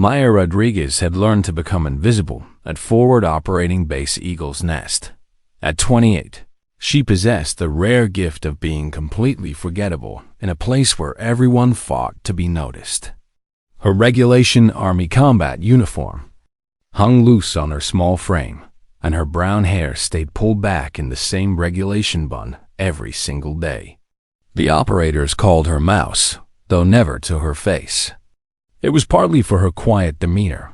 Maya Rodriguez had learned to become invisible at Forward Operating Base Eagle's Nest. At 28, she possessed the rare gift of being completely forgettable in a place where everyone fought to be noticed. Her Regulation Army combat uniform hung loose on her small frame, and her brown hair stayed pulled back in the same regulation bun every single day. The operators called her Mouse, though never to her face. It was partly for her quiet demeanor,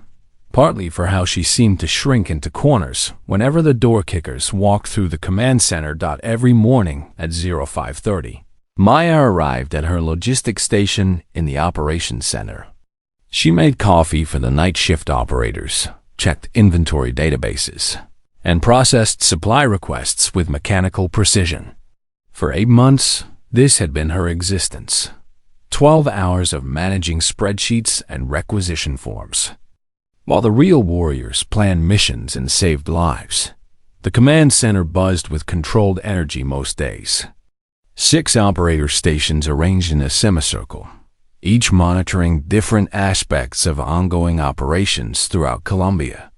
partly for how she seemed to shrink into corners whenever the door kickers walked through the command center. Every morning at 0530, Maya arrived at her logistics station in the operations center. She made coffee for the night shift operators, checked inventory databases, and processed supply requests with mechanical precision. For 8 months, this had been her existence. 12 hours of managing spreadsheets and requisition forms. While the real warriors planned missions and saved lives, the command center buzzed with controlled energy most days. 6 operator stations arranged in a semicircle, each monitoring different aspects of ongoing operations throughout Colombia.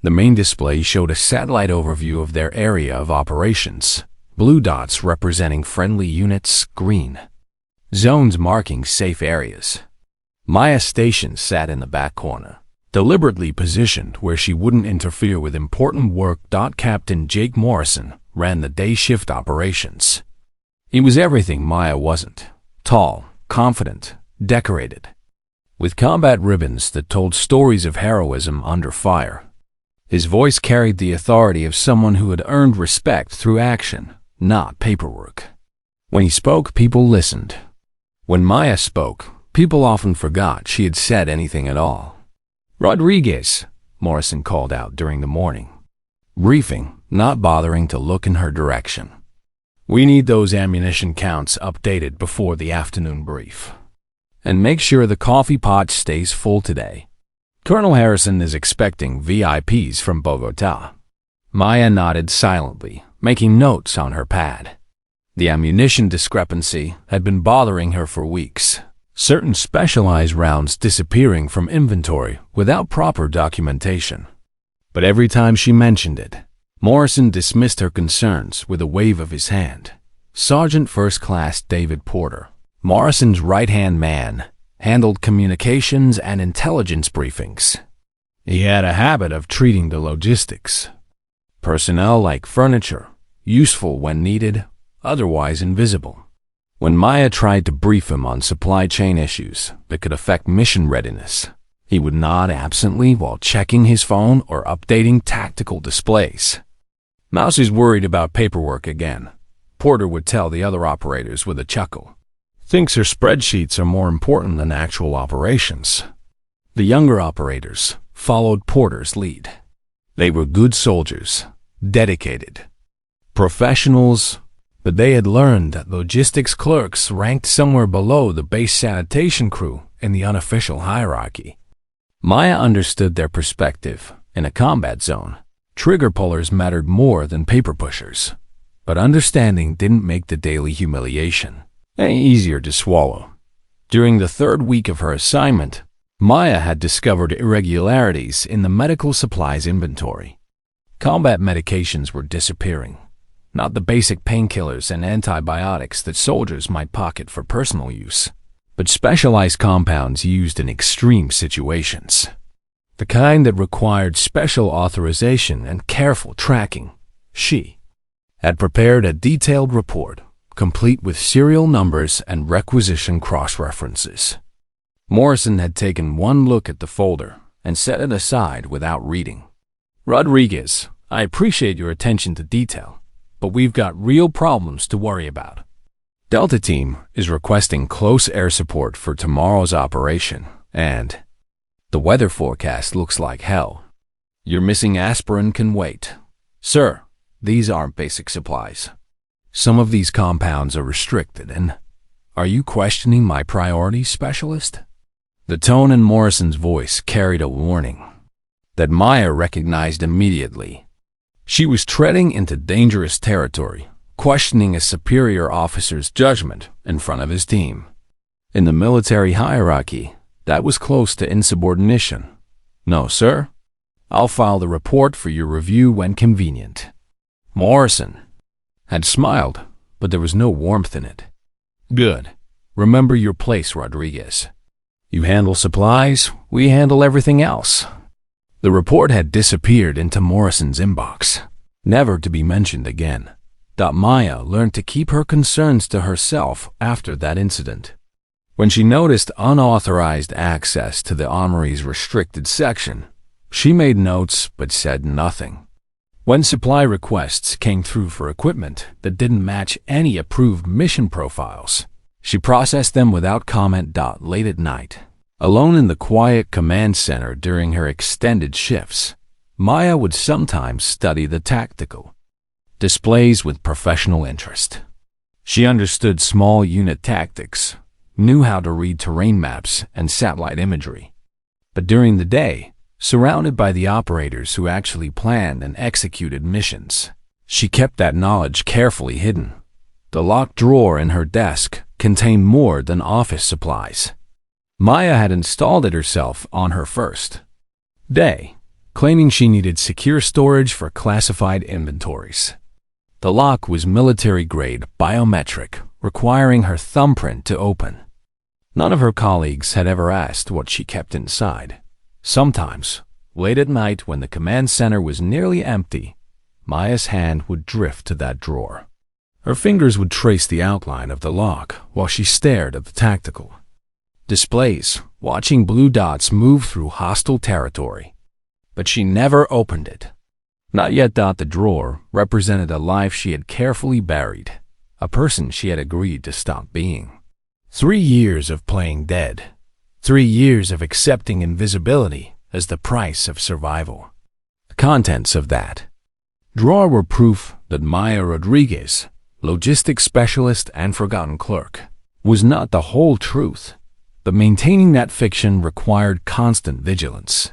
The main display showed a satellite overview of their area of operations, blue dots representing friendly units, green zones marking safe areas. Maya's station sat in the back corner, deliberately positioned where she wouldn't interfere with important work. Captain Jake Morrison ran the day shift operations. He was everything Maya wasn't: tall, confident, decorated, with combat ribbons that told stories of heroism under fire. His voice carried the authority of someone who had earned respect through action, not paperwork. When he spoke, people listened. When Maya spoke, people often forgot she had said anything at all. "Rodriguez," Morrison called out during the morning briefing, not bothering to look in her direction. "We need those ammunition counts updated before the afternoon brief. And make sure the coffee pot stays full today. Colonel Harrison is expecting VIPs from Bogota." Maya nodded silently, making notes on her pad. The ammunition discrepancy had been bothering her for weeks. Certain specialized rounds disappearing from inventory without proper documentation. But every time she mentioned it, Morrison dismissed her concerns with a wave of his hand. Sergeant First Class David Porter, Morrison's right-hand man, handled communications and intelligence briefings. He had a habit of treating the logistics personnel like furniture, useful when needed, otherwise invisible. When Maya tried to brief him on supply chain issues that could affect mission readiness, he would nod absently while checking his phone or updating tactical displays. "Mouse is worried about paperwork again," Porter would tell the other operators with a chuckle. "Thinks her spreadsheets are more important than actual operations." The younger operators followed Porter's lead. They were good soldiers, dedicated, professionals, but they had learned that logistics clerks ranked somewhere below the base sanitation crew in the unofficial hierarchy. Maya understood their perspective. In a combat zone, trigger pullers mattered more than paper pushers. But understanding didn't make the daily humiliation any easier to swallow. During the 3rd week of her assignment, Maya had discovered irregularities in the medical supplies inventory. Combat medications were disappearing. Not the basic painkillers and antibiotics that soldiers might pocket for personal use, but specialized compounds used in extreme situations. The kind that required special authorization and careful tracking. She had prepared a detailed report, complete with serial numbers and requisition cross-references. Morrison had taken one look at the folder and set it aside without reading. "Rodriguez, I appreciate your attention to detail, but we've got real problems to worry about. Delta Team is requesting close air support for tomorrow's operation, and the weather forecast looks like hell. Your missing aspirin can wait. Sir, these aren't basic supplies. Some of these compounds are restricted, and are you questioning my priorities, specialist?" The tone in Morrison's voice carried a warning that Maya recognized immediately. She was treading into dangerous territory, questioning a superior officer's judgment in front of his team. In the military hierarchy, That was close to insubordination. No, sir. I'll file the report for your review when convenient. Morrison had smiled, but there was no warmth in it. Good. Remember your place, Rodriguez. You handle supplies, we handle everything else. The report had disappeared into Morrison's inbox, never to be mentioned again. Maya learned to keep her concerns to herself after that incident. When she noticed unauthorized access to the armory's restricted section, she made notes but said nothing. When supply requests came through for equipment that didn't match any approved mission profiles, she processed them without comment. Late at night, alone in the quiet command center during her extended shifts, Maya would sometimes study the tactical displays with professional interest. She understood small unit tactics, knew how to read terrain maps and satellite imagery. But during the day, surrounded by the operators who actually planned and executed missions, she kept that knowledge carefully hidden. The locked drawer in her desk contained more than office supplies. Maya had installed it herself on her first day, claiming she needed secure storage for classified inventories. The lock was military-grade biometric, requiring her thumbprint to open. None of her colleagues had ever asked what she kept inside. Sometimes, late at night when the command center was nearly empty, Maya's hand would drift to that drawer. Her fingers would trace the outline of the lock while she stared at the tactical displays, watching blue dots move through hostile territory. But she never opened it. Not yet. The drawer represented a life she had carefully buried, a person she had agreed to stop being. 3 years of playing dead. 3 years of accepting invisibility as the price of survival. The contents of that drawer were proof that Maya Rodriguez, logistics specialist and forgotten clerk, was not the whole truth, but maintaining that fiction required constant vigilance.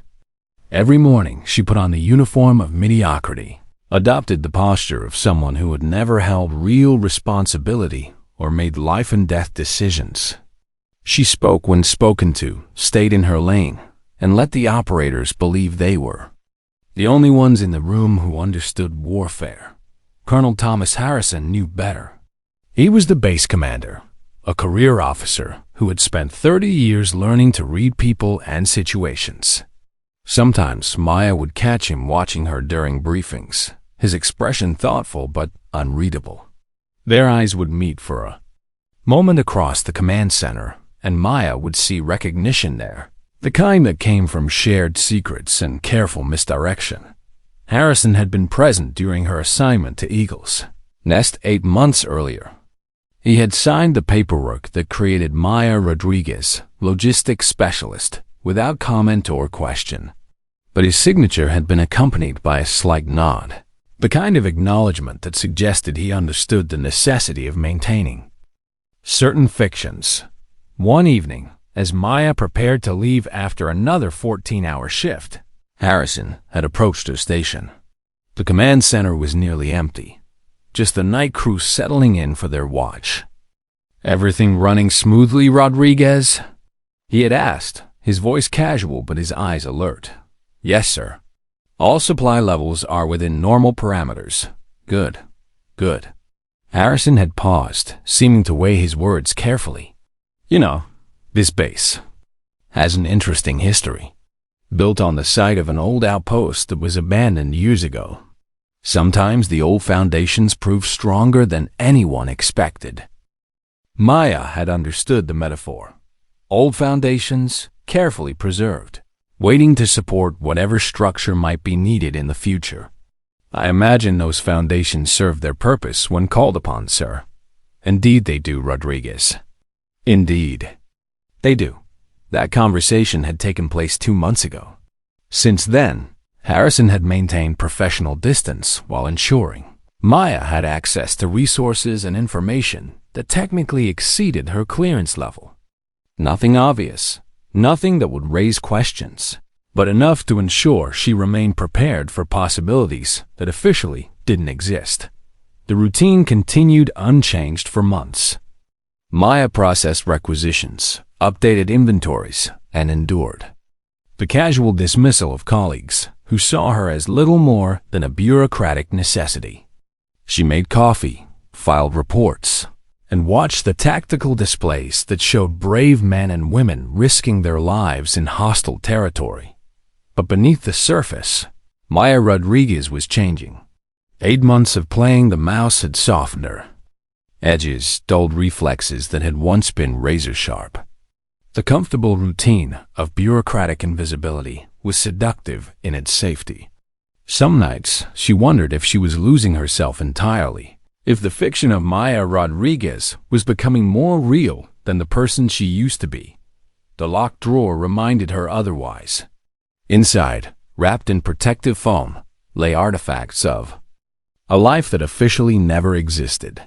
Every morning she put on the uniform of mediocrity, adopted the posture of someone who had never held real responsibility or made life-and-death decisions. She spoke when spoken to, stayed in her lane, and let the operators believe they were the only ones in the room who understood warfare. Colonel Thomas Harrison knew better. He was the base commander, a career officer who had spent 30 years learning to read people and situations. Sometimes Maya would catch him watching her during briefings, his expression thoughtful but unreadable. Their eyes would meet for a moment across the command center, and Maya would see recognition there, the kind that came from shared secrets and careful misdirection. Harrison had been present during her assignment to Eagle's Nest 8 months earlier. He had signed the paperwork that created Maya Rodriguez, logistics specialist, without comment or question. But his signature had been accompanied by a slight nod, the kind of acknowledgement that suggested he understood the necessity of maintaining certain fictions. One evening, as Maya prepared to leave after another 14-hour shift, Harrison had approached her station. The command center was nearly empty, just the night crew settling in for their watch. "Everything running smoothly, Rodriguez?" he had asked, his voice casual but his eyes alert. "Yes, sir. All supply levels are within normal parameters." Good. Good. Harrison had paused, seeming to weigh his words carefully. "You know, this base has an interesting history. Built on the site of an old outpost that was abandoned years ago. Sometimes the old foundations prove stronger than anyone expected." Maya had understood the metaphor. Old foundations, carefully preserved, waiting to support whatever structure might be needed in the future. "I imagine those foundations serve their purpose when called upon, sir." "Indeed they do, Rodriguez. Indeed they do." That conversation had taken place 2 months ago. Since then, Harrison had maintained professional distance while ensuring Maya had access to resources and information that technically exceeded her clearance level. Nothing obvious, nothing that would raise questions, but enough to ensure she remained prepared for possibilities that officially didn't exist. The routine continued unchanged for months. Maya processed requisitions, updated inventories, and endured. The casual dismissal of colleagues who saw her as little more than a bureaucratic necessity. She made coffee, filed reports, and watched the tactical displays that showed brave men and women risking their lives in hostile territory. But beneath the surface, Maya Rodriguez was changing. 8 months of playing the mouse had softened her. Edges dulled reflexes that had once been razor-sharp. The comfortable routine of bureaucratic invisibility was seductive in its safety. Some nights, she wondered if she was losing herself entirely, if the fiction of Maya Rodriguez was becoming more real than the person she used to be. The locked drawer reminded her otherwise. Inside, wrapped in protective foam, lay artifacts of a life that officially never existed.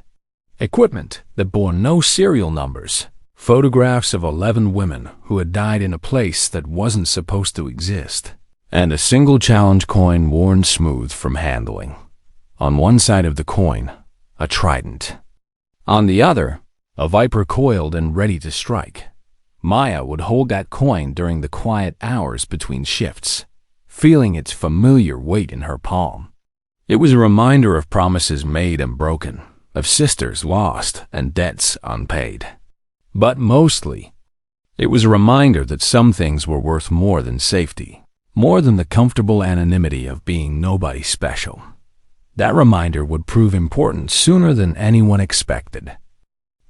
Equipment that bore no serial numbers, photographs of 11 women who had died in a place that wasn't supposed to exist, and a single challenge coin worn smooth from handling. On one side of the coin, a trident. On the other, a viper coiled and ready to strike. Maya would hold that coin during the quiet hours between shifts, feeling its familiar weight in her palm. It was a reminder of promises made and broken, of sisters lost and debts unpaid. But mostly, it was a reminder that some things were worth more than safety, more than the comfortable anonymity of being nobody special. That reminder would prove important sooner than anyone expected.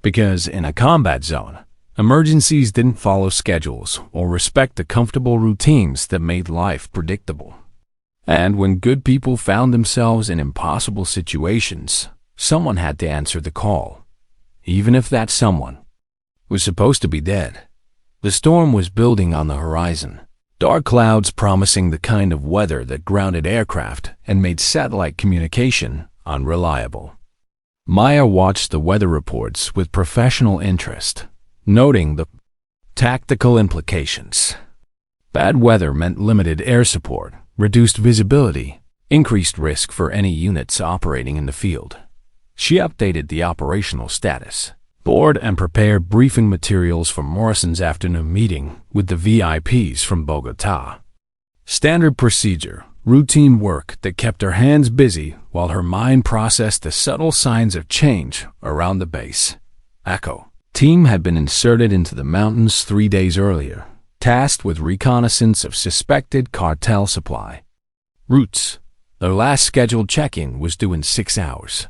Because in a combat zone, emergencies didn't follow schedules or respect the comfortable routines that made life predictable. And when good people found themselves in impossible situations, someone had to answer the call, even if that someone was supposed to be dead. The storm was building on the horizon, dark clouds promising the kind of weather that grounded aircraft and made satellite communication unreliable. Maya watched the weather reports with professional interest, noting the tactical implications. Bad weather meant limited air support, reduced visibility, increased risk for any units operating in the field. She updated the operational status, board and prepared briefing materials for Morrison's afternoon meeting with the VIPs from Bogota. Standard procedure, routine work that kept her hands busy while her mind processed the subtle signs of change around the base. Echo team had been inserted into the mountains 3 days earlier, tasked with reconnaissance of suspected cartel supply routes. Their last scheduled check-in was due in 6 hours.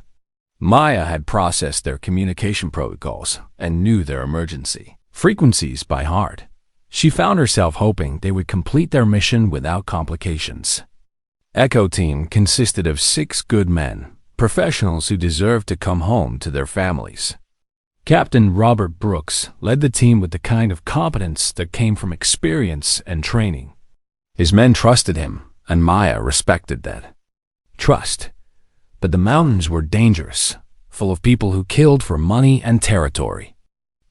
Maya had processed their communication protocols and knew their emergency frequencies by heart. She found herself hoping they would complete their mission without complications. Echo team consisted of 6 good men, professionals who deserved to come home to their families. Captain Robert Brooks led the team with the kind of competence that came from experience and training. His men trusted him, and Maya respected that trust. But the mountains were dangerous, full of people who killed for money and territory.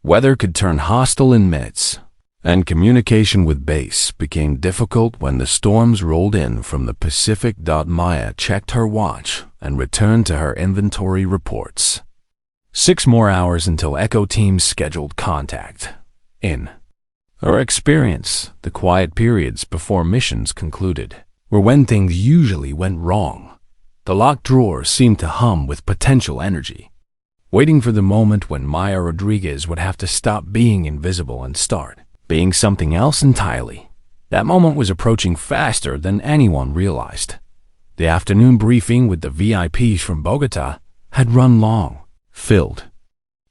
Weather could turn hostile in minutes, and communication with base became difficult when the storms rolled in from the Pacific. Maya checked her watch and returned to her inventory reports. 6 more hours until Echo team's scheduled contact. In her experience, the quiet periods before missions concluded were when things usually went wrong. The locked drawer seemed to hum with potential energy, waiting for the moment when Maya Rodriguez would have to stop being invisible and start being something else entirely. That moment was approaching faster than anyone realized. The afternoon briefing with the VIPs from Bogota had run long, filled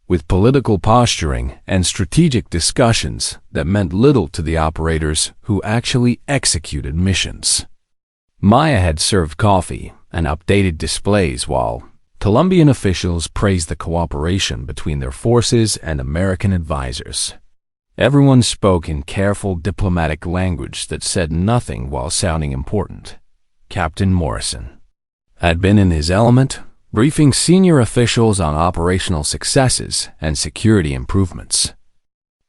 with political posturing and strategic discussions that meant little to the operators who actually executed missions. Maya had served coffee and updated displays while Colombian officials praised the cooperation between their forces and American advisors. Everyone spoke in careful diplomatic language that said nothing while sounding important. Captain Morrison had been in his element, briefing senior officials on operational successes and security improvements.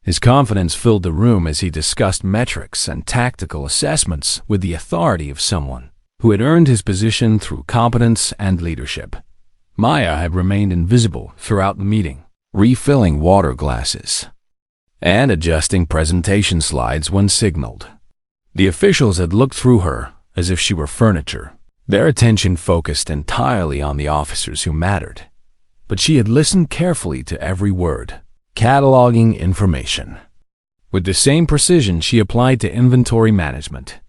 His confidence filled the room as he discussed metrics and tactical assessments with the authority of someone who had earned his position through competence and leadership. Maya had remained invisible throughout the meeting, refilling water glasses. and adjusting presentation slides when signaled. The officials had looked through her as if she were furniture, their attention focused entirely on the officers who mattered. But she had listened carefully to every word, cataloging information. With the same precision she applied to inventory management,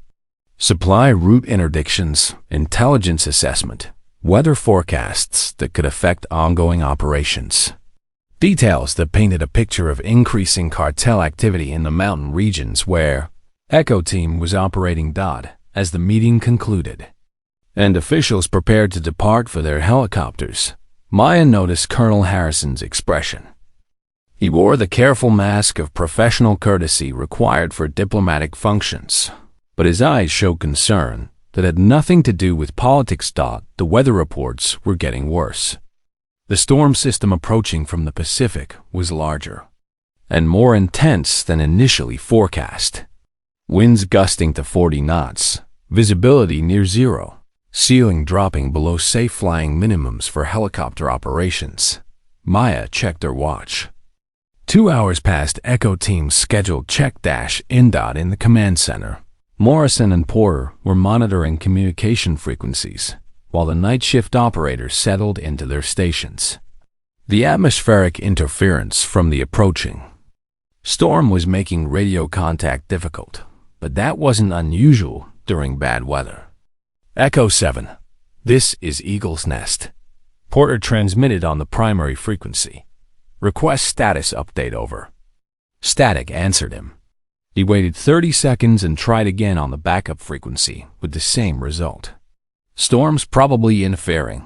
supply route interdictions, intelligence assessment, weather forecasts that could affect ongoing operations. Details that painted a picture of increasing cartel activity in the mountain regions where Echo Team was operating. As the meeting concluded, and officials prepared to depart for their helicopters, Maya noticed Colonel Harrison's expression. He wore the careful mask of professional courtesy required for diplomatic functions, but his eyes showed concern that had nothing to do with politics. The weather reports were getting worse. The storm system approaching from the Pacific was larger and more intense than initially forecast. Winds gusting to 40 knots, visibility near zero, ceiling dropping below safe flying minimums for helicopter operations. Maya checked her watch. 2 hours past Echo Team's scheduled check-in. In the command center, Morrison and Porter were monitoring communication frequencies, while the night shift operators settled into their stations. The atmospheric interference from the approaching storm was making radio contact difficult, but that wasn't unusual during bad weather. Echo 7, this is Eagle's Nest. Porter transmitted on the primary frequency. Request status update over. Static answered him. He waited 30 seconds and tried again on the backup frequency with the same result. Storm's probably interfering.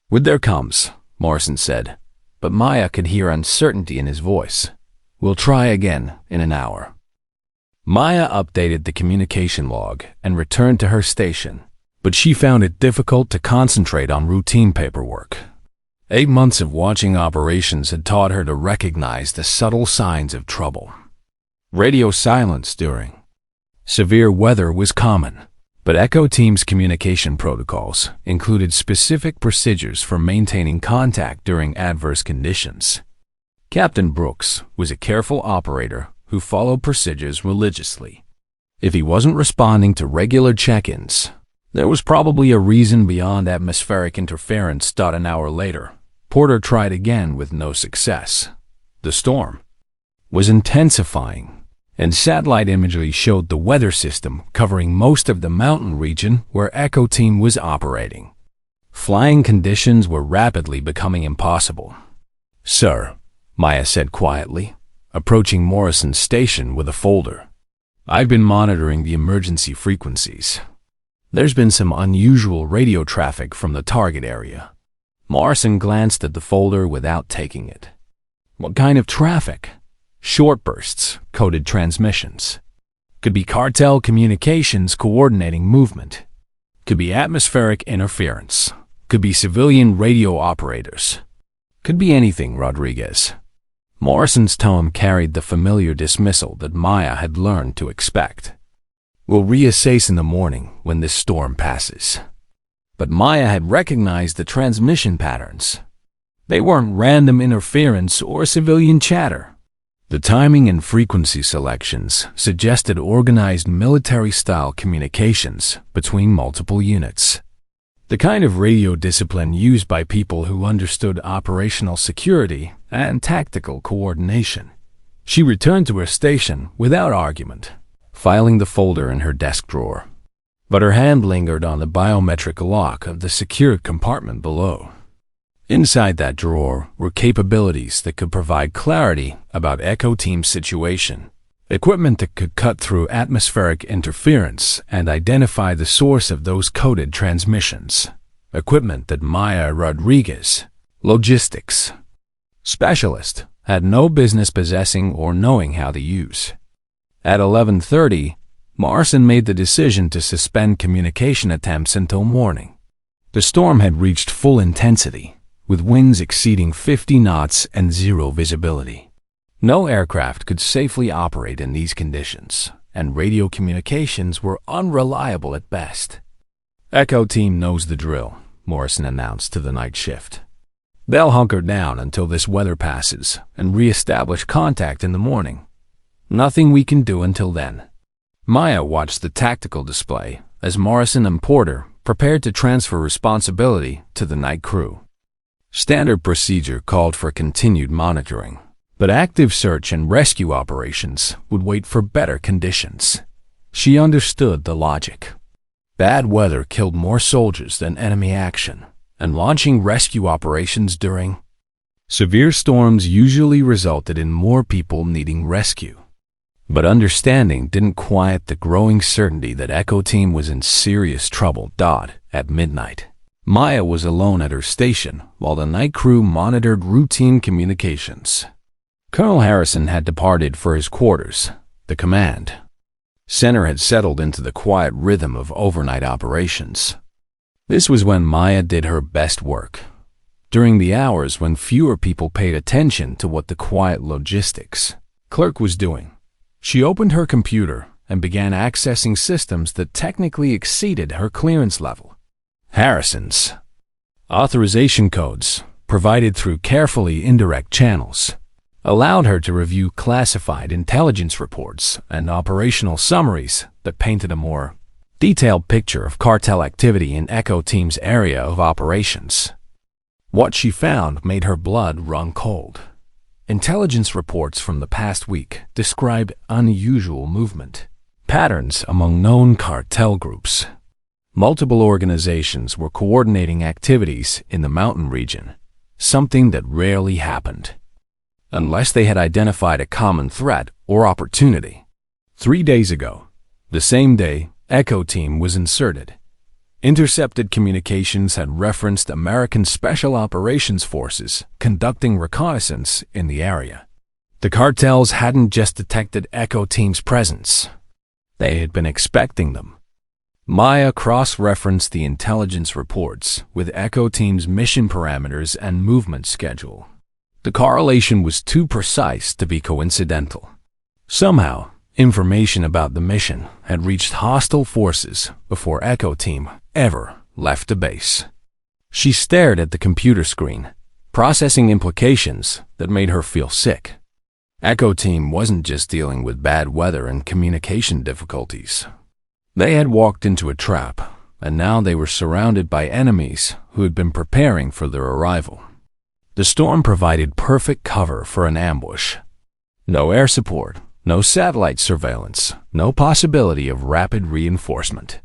With their comes, Morrison said, but Maya could hear uncertainty in his voice. We'll try again in an hour. Maya updated the communication log and returned to her station, but she found it difficult to concentrate on routine paperwork. 8 months of watching operations had taught her to recognize the subtle signs of trouble. Radio silence during severe weather was common, but Echo Team's communication protocols included specific procedures for maintaining contact during adverse conditions. Captain Brooks was a careful operator who followed procedures religiously. If he wasn't responding to regular check-ins, there was probably a reason beyond atmospheric interference. An hour later, Porter tried again with no success. The storm was intensifying, and satellite imagery showed the weather system covering most of the mountain region where Echo Team was operating. Flying conditions were rapidly becoming impossible. Sir, Maya said quietly, approaching Morrison's station with a folder. I've been monitoring the emergency frequencies. There's been some unusual radio traffic from the target area. Morrison glanced at the folder without taking it. What kind of traffic? Short bursts, coded transmissions. Could be cartel communications coordinating movement. Could be atmospheric interference. Could be civilian radio operators. Could be anything, Rodriguez. Morrison's tone carried the familiar dismissal that Maya had learned to expect. We'll reassess in the morning when this storm passes. But Maya had recognized the transmission patterns. They weren't random interference or civilian chatter. The timing and frequency selections suggested organized military-style communications between multiple units. The kind of radio discipline used by people who understood operational security and tactical coordination. She returned to her station without argument, filing the folder in her desk drawer. But her hand lingered on the biometric lock of the secured compartment below. Inside that drawer were capabilities that could provide clarity about Echo Team's situation, equipment that could cut through atmospheric interference and identify the source of those coded transmissions, equipment that Maya Rodriguez, logistics specialist, had no business possessing or knowing how to use. At 11:30, Morrison made the decision to suspend communication attempts until morning. The storm had reached full intensity, with winds exceeding 50 knots and zero visibility. No aircraft could safely operate in these conditions, and radio communications were unreliable at best. Echo Team knows the drill, Morrison announced to the night shift. They'll hunker down until this weather passes and re-establish contact in the morning. Nothing we can do until then. Maya watched the tactical display as Morrison and Porter prepared to transfer responsibility to the night crew. Standard procedure called for continued monitoring, but active search and rescue operations would wait for better conditions. She understood the logic. Bad weather killed more soldiers than enemy action, and launching rescue operations during severe storms usually resulted in more people needing rescue. But understanding didn't quiet the growing certainty that Echo Team was in serious trouble. At midnight, Maya was alone at her station while the night crew monitored routine communications. Colonel Harrison had departed for his quarters. The command center had settled into the quiet rhythm of overnight operations. This was when Maya did her best work, during the hours when fewer people paid attention to what the quiet logistics clerk was doing. She opened her computer and began accessing systems that technically exceeded her clearance level. Harrison's authorization codes, provided through carefully indirect channels, allowed her to review classified intelligence reports and operational summaries that painted a more detailed picture of cartel activity in Echo Team's area of operations. What she found made her blood run cold. Intelligence reports from the past week described unusual movement patterns among known cartel groups. Multiple organizations were coordinating activities in the mountain region, something that rarely happened unless they had identified a common threat or opportunity. 3 days ago, the same day Echo Team was inserted, intercepted communications had referenced American Special Operations Forces conducting reconnaissance in the area. The cartels hadn't just detected Echo Team's presence. They had been expecting them. Maya cross-referenced the intelligence reports with Echo Team's mission parameters and movement schedule. The correlation was too precise to be coincidental. Somehow, information about the mission had reached hostile forces before Echo Team ever left the base. She stared at the computer screen, processing implications that made her feel sick. Echo Team wasn't just dealing with bad weather and communication difficulties. They had walked into a trap, and now they were surrounded by enemies who had been preparing for their arrival. The storm provided perfect cover for an ambush. No air support, no satellite surveillance, no possibility of rapid reinforcement.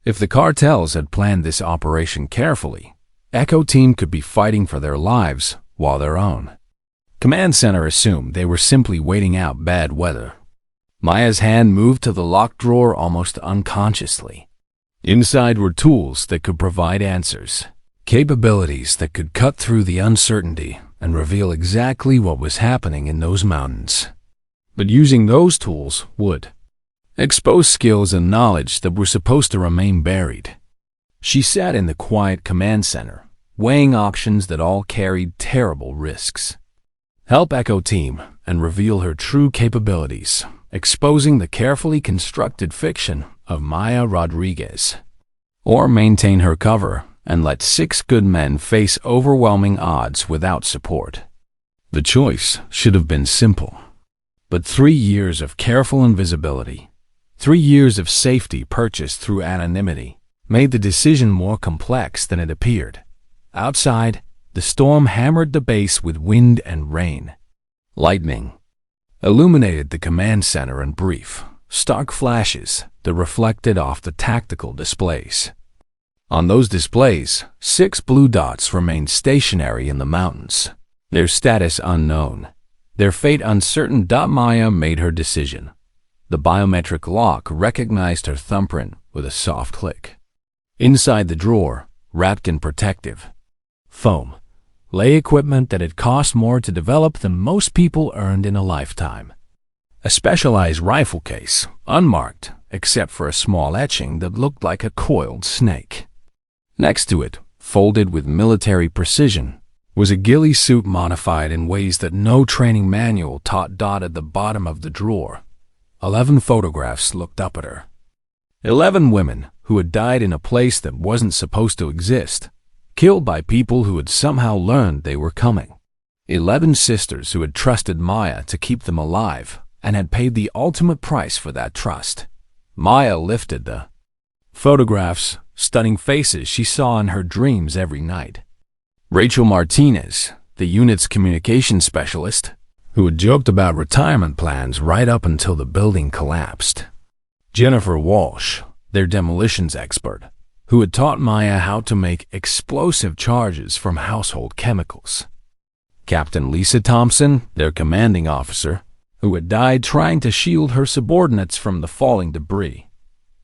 If the cartels had planned this operation carefully, Echo Team could be fighting for their lives while their own. Command Center assumed they were simply waiting out bad weather. Maya's hand moved to the locked drawer almost unconsciously. Inside were tools that could provide answers, capabilities that could cut through the uncertainty and reveal exactly what was happening in those mountains. But using those tools would expose skills and knowledge that were supposed to remain buried. She sat in the quiet command center, weighing options that all carried terrible risks. Help Echo Team and reveal her true capabilities, exposing the carefully constructed fiction of Maya Rodriguez. Or maintain her cover and let 6 good men face overwhelming odds without support. The choice should have been simple. But 3 years of careful invisibility, 3 years of safety purchased through anonymity, made the decision more complex than it appeared. Outside, the storm hammered the base with wind and rain. Lightning illuminated the command center in brief, stark flashes that reflected off the tactical displays. On those displays, 6 blue dots remained stationary in the mountains, their status unknown, their fate uncertain. Maya made her decision. The biometric lock recognized her thumbprint with a soft click. Inside the drawer, wrapped in protective foam, lay equipment that had cost more to develop than most people earned in a lifetime. A specialized rifle case, unmarked except for a small etching that looked like a coiled snake. Next to it, folded with military precision, was a ghillie suit modified in ways that no training manual taught. At the bottom of the drawer, 11 photographs looked up at her. 11 women who had died in a place that wasn't supposed to exist, killed by people who had somehow learned they were coming. 11 sisters who had trusted Maya to keep them alive and had paid the ultimate price for that trust. Maya lifted the photographs, studying faces she saw in her dreams every night. Rachel Martinez, the unit's communication specialist, who had joked about retirement plans right up until the building collapsed. Jennifer Walsh, their demolitions expert, who had taught Maya how to make explosive charges from household chemicals. Captain Lisa Thompson, their commanding officer, who had died trying to shield her subordinates from the falling debris.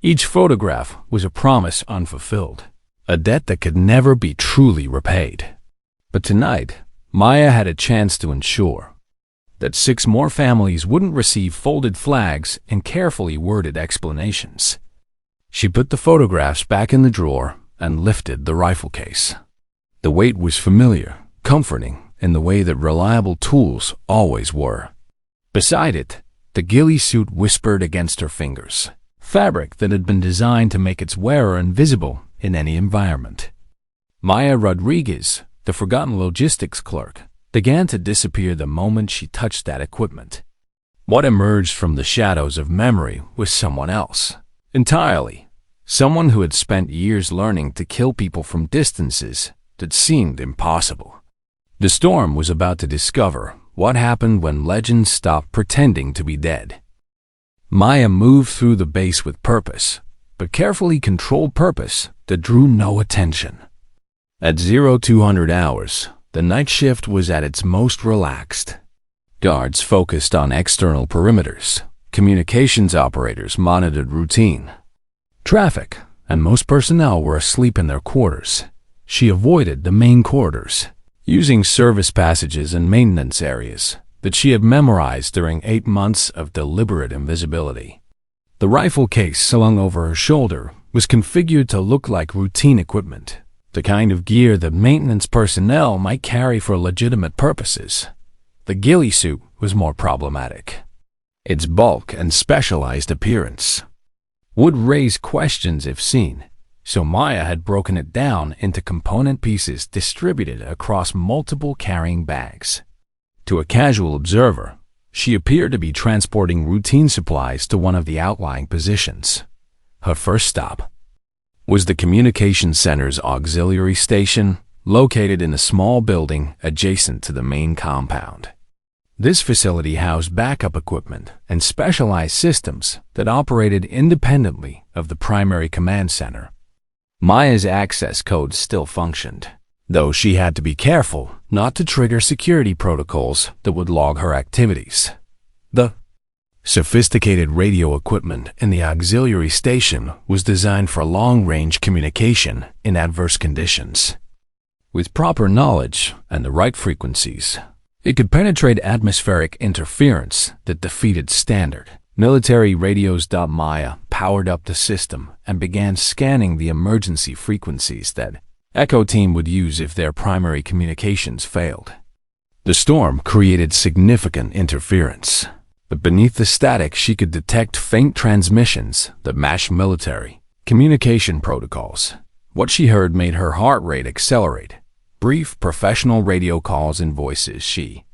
Each photograph was a promise unfulfilled, a debt that could never be truly repaid. But tonight, Maya had a chance to ensure that 6 more families wouldn't receive folded flags and carefully worded explanations. She put the photographs back in the drawer and lifted the rifle case. The weight was familiar, comforting in the way that reliable tools always were. Beside it, the ghillie suit whispered against her fingers, fabric that had been designed to make its wearer invisible in any environment. Maya Rodriguez, the forgotten logistics clerk, began to disappear the moment she touched that equipment. What emerged from the shadows of memory was someone else, entirely. Someone who had spent years learning to kill people from distances that seemed impossible. The storm was about to discover what happened when legends stopped pretending to be dead. Maya moved through the base with purpose, but carefully controlled purpose that drew no attention. At 0200 hours, the night shift was at its most relaxed. Guards focused on external perimeters. Communications operators monitored routine. Traffic and most personnel were asleep in their quarters. She avoided the main corridors, using service passages and maintenance areas that she had memorized during 8 months of deliberate invisibility. The rifle case slung over her shoulder was configured to look like routine equipment, the kind of gear that maintenance personnel might carry for legitimate purposes. The ghillie suit was more problematic. Its bulk and specialized appearance would raise questions if seen, so Maya had broken it down into component pieces distributed across multiple carrying bags. To a casual observer, she appeared to be transporting routine supplies to one of the outlying positions. Her first stop was the communications center's auxiliary station, located in a small building adjacent to the main compound. This facility housed backup equipment and specialized systems that operated independently of the primary command center. Maya's access code still functioned, though she had to be careful not to trigger security protocols that would log her activities. The sophisticated radio equipment in the auxiliary station was designed for long-range communication in adverse conditions. With proper knowledge and the right frequencies, it could penetrate atmospheric interference that defeated standard military radios. Maya powered up the system and began scanning the emergency frequencies that Echo Team would use if their primary communications failed. The storm created significant interference, but beneath the static she could detect faint transmissions that matched military communication protocols. What she heard made her heart rate accelerate. Brief professional radio calls and voices she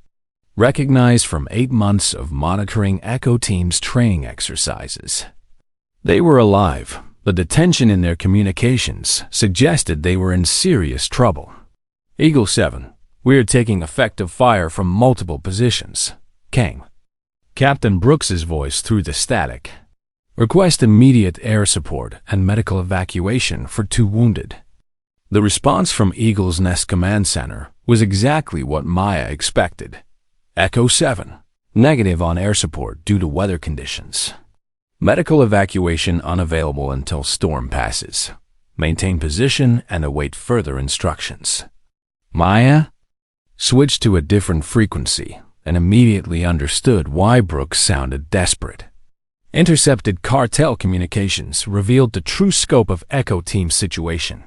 recognized from 8 months of monitoring Echo Team's training exercises. They were alive, but the tension in their communications suggested they were in serious trouble. Eagle 7, we are taking effective fire from multiple positions, came Captain Brooks's voice through the static. Request immediate air support and medical evacuation for 2 wounded. The response from Eagle's Nest Command Center was exactly what Maya expected. Echo 7, negative on air support due to weather conditions. Medical evacuation unavailable until storm passes. Maintain position and await further instructions. Maya switched to a different frequency and immediately understood why Brooks sounded desperate. Intercepted cartel communications revealed the true scope of Echo Team's situation.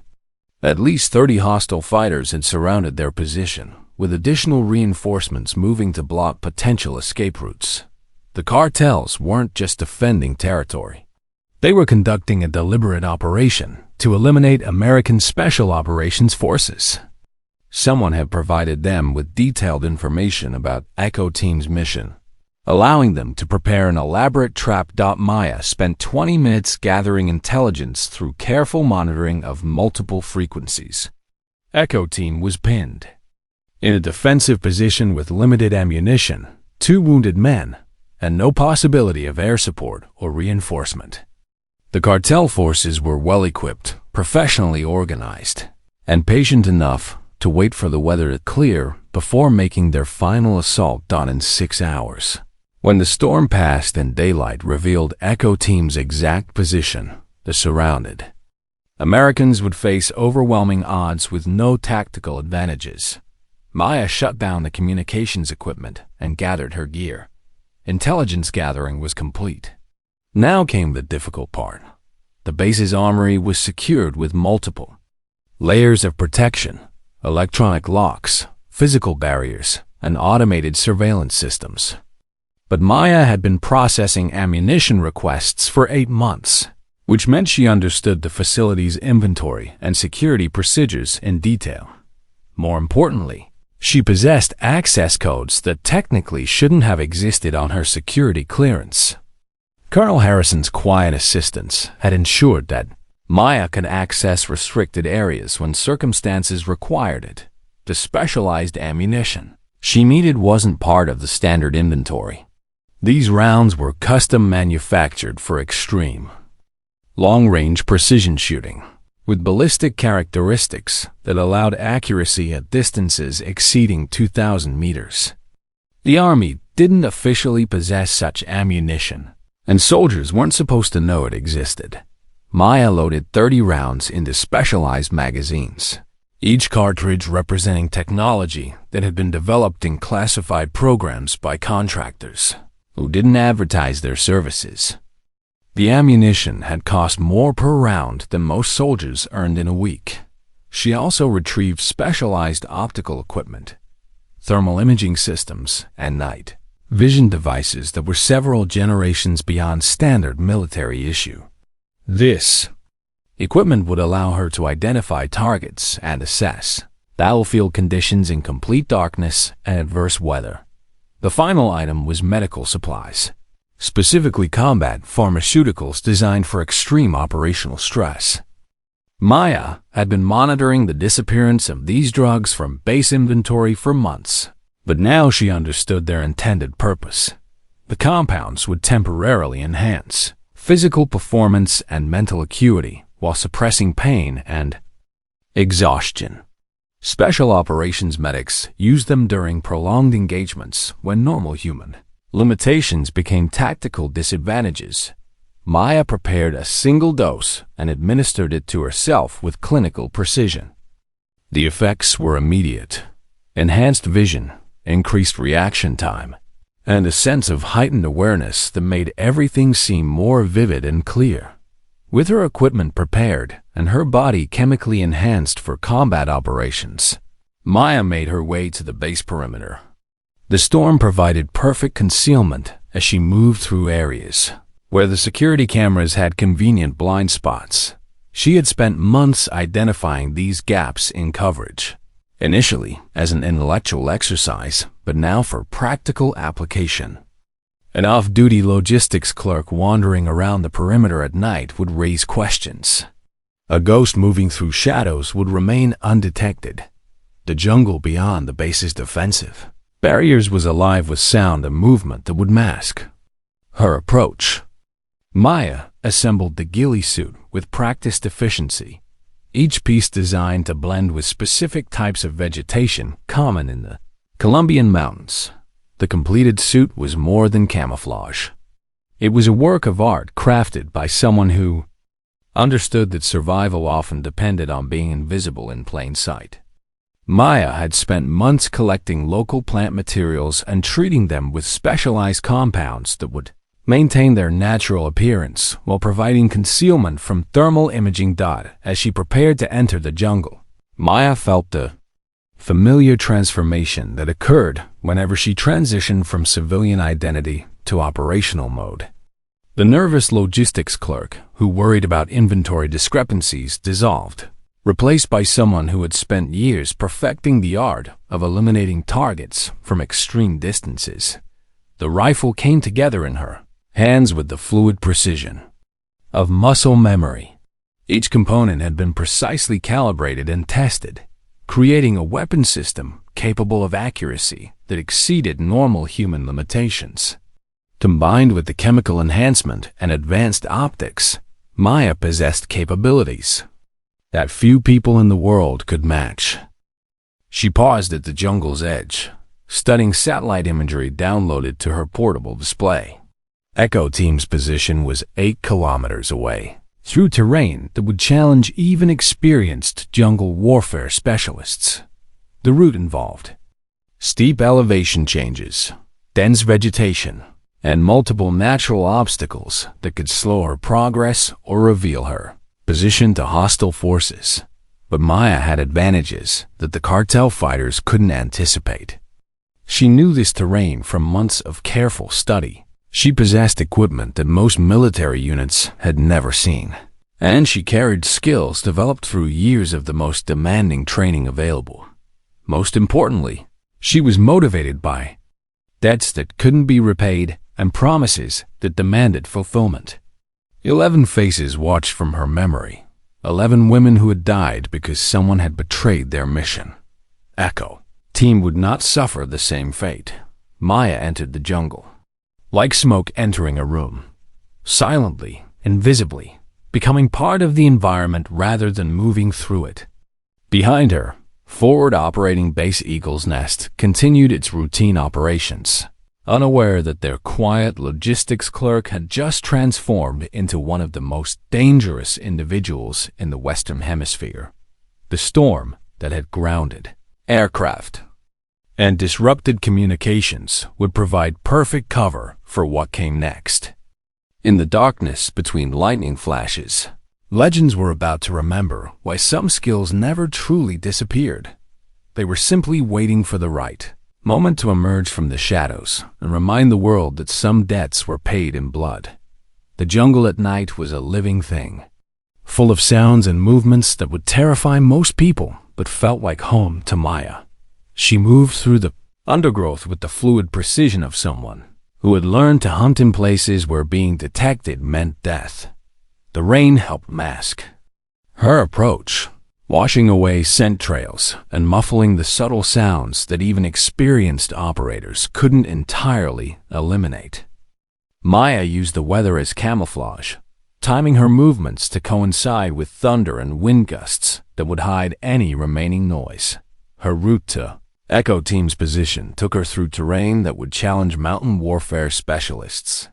At least 30 hostile fighters had surrounded their position, with additional reinforcements moving to block potential escape routes. The cartels weren't just defending territory. They were conducting a deliberate operation to eliminate American Special Operations Forces. Someone had provided them with detailed information about Echo Team's mission. allowing them to prepare an elaborate trap. Maya spent 20 minutes gathering intelligence through careful monitoring of multiple frequencies. Echo Team was pinned in a defensive position with limited ammunition, 2 wounded men, and no possibility of air support or reinforcement. The cartel forces were well-equipped, professionally organized, and patient enough to wait for the weather to clear before making their final assault done in 6 hours. When the storm passed and daylight revealed Echo Team's exact position, the surrounded Americans would face overwhelming odds with no tactical advantages. Maya shut down the communications equipment and gathered her gear. Intelligence gathering was complete. Now came the difficult part. The base's armory was secured with multiple layers of protection, electronic locks, physical barriers, and automated surveillance systems. But Maya had been processing ammunition requests for 8 months, which meant she understood the facility's inventory and security procedures in detail. More importantly, she possessed access codes that technically shouldn't have existed on her security clearance. Colonel Harrison's quiet assistance had ensured that Maya could access restricted areas when circumstances required it. The specialized ammunition she needed wasn't part of the standard inventory. These rounds were custom manufactured for extreme, long-range precision shooting, with ballistic characteristics that allowed accuracy at distances exceeding 2,000 meters. The Army didn't officially possess such ammunition, and soldiers weren't supposed to know it existed. Maya loaded 30 rounds into specialized magazines, each cartridge representing technology that had been developed in classified programs by contractors who didn't advertise their services. The ammunition had cost more per round than most soldiers earned in a week. She also retrieved specialized optical equipment, thermal imaging systems, and night vision devices that were several generations beyond standard military issue. This equipment would allow her to identify targets and assess battlefield conditions in complete darkness and adverse weather. The final item was medical supplies, specifically combat pharmaceuticals designed for extreme operational stress. Maya had been monitoring the disappearance of these drugs from base inventory for months, but now she understood their intended purpose. The compounds would temporarily enhance physical performance and mental acuity while suppressing pain and exhaustion. Special operations medics used them during prolonged engagements when normal human limitations became tactical disadvantages. Maya prepared a single dose and administered it to herself with clinical precision. The effects were immediate: enhanced vision, increased reaction time, and a sense of heightened awareness that made everything seem more vivid and clear. With her equipment prepared and her body chemically enhanced for combat operations, Maya made her way to the base perimeter. The storm provided perfect concealment as she moved through areas where the security cameras had convenient blind spots. She had spent months identifying these gaps in coverage, initially as an intellectual exercise, but now for practical application. An off-duty logistics clerk wandering around the perimeter at night would raise questions. A ghost moving through shadows would remain undetected. The jungle beyond the base's defensive barriers was alive with sound and movement that would mask her approach. Maya assembled the ghillie suit with practiced efficiency, each piece designed to blend with specific types of vegetation common in the Colombian mountains. The completed suit was more than camouflage. It was a work of art crafted by someone who understood that survival often depended on being invisible in plain sight. Maya had spent months collecting local plant materials and treating them with specialized compounds that would maintain their natural appearance while providing concealment from thermal imaging. As she prepared to enter the jungle, Maya felt the familiar transformation that occurred whenever she transitioned from civilian identity to operational mode. The nervous logistics clerk, who worried about inventory discrepancies, dissolved, replaced by someone who had spent years perfecting the art of eliminating targets from extreme distances. The rifle came together in her hands with the fluid precision of muscle memory. Each component had been precisely calibrated and tested, creating a weapon system capable of accuracy that exceeded normal human limitations. Combined with the chemical enhancement and advanced optics, Maya possessed capabilities that few people in the world could match. She paused at the jungle's edge, studying satellite imagery downloaded to her portable display. Echo Team's position was 8 kilometers away, through terrain that would challenge even experienced jungle warfare specialists. The route involved steep elevation changes, dense vegetation, and multiple natural obstacles that could slow her progress or reveal her position to hostile forces. But Maya had advantages that the cartel fighters couldn't anticipate. She knew this terrain from months of careful study. She possessed equipment that most military units had never seen, and she carried skills developed through years of the most demanding training available. Most importantly, she was motivated by debts that couldn't be repaid and promises that demanded fulfillment. 11 faces watched from her memory, 11 women who had died because someone had betrayed their mission. Echo Team would not suffer the same fate. Maya entered the jungle, like smoke entering a room, silently, invisibly, becoming part of the environment rather than moving through it. Behind her, Forward Operating Base Eagle's Nest continued its routine operations, unaware that their quiet logistics clerk had just transformed into one of the most dangerous individuals in the Western Hemisphere. The storm that had grounded aircraft and disrupted communications would provide perfect cover for what came next. In the darkness between lightning flashes, legends were about to remember why some skills never truly disappeared. They were simply waiting for the right moment to emerge from the shadows and remind the world that some debts were paid in blood. The jungle at night was a living thing, full of sounds and movements that would terrify most people but felt like home to Maya. She moved through the undergrowth with the fluid precision of someone who had learned to hunt in places where being detected meant death. The rain helped mask her approach, washing away scent trails and muffling the subtle sounds that even experienced operators couldn't entirely eliminate. Maya used the weather as camouflage, timing her movements to coincide with thunder and wind gusts that would hide any remaining noise. Her route to Echo Team's position took her through terrain that would challenge mountain warfare specialists.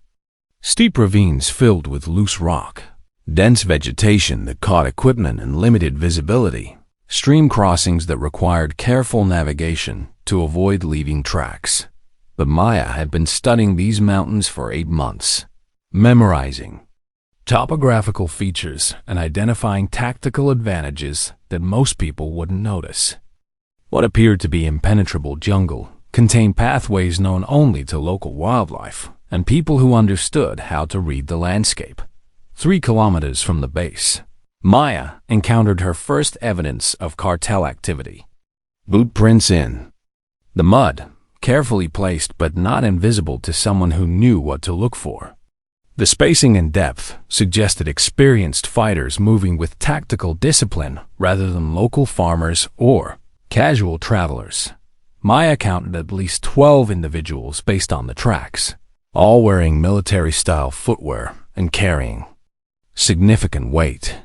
Steep ravines filled with loose rock, dense vegetation that caught equipment and limited visibility, stream crossings that required careful navigation to avoid leaving tracks. But Maya had been studying these mountains for 8 months, memorizing topographical features and identifying tactical advantages that most people wouldn't notice. What appeared to be impenetrable jungle contained pathways known only to local wildlife and people who understood how to read the landscape. 3 kilometers from the base, Maya encountered her first evidence of cartel activity. Boot prints in the mud, carefully placed but not invisible to someone who knew what to look for. The spacing and depth suggested experienced fighters moving with tactical discipline rather than local farmers or casual travelers. Maya counted at least 12 individuals based on the tracks, all wearing military-style footwear and carrying significant weight.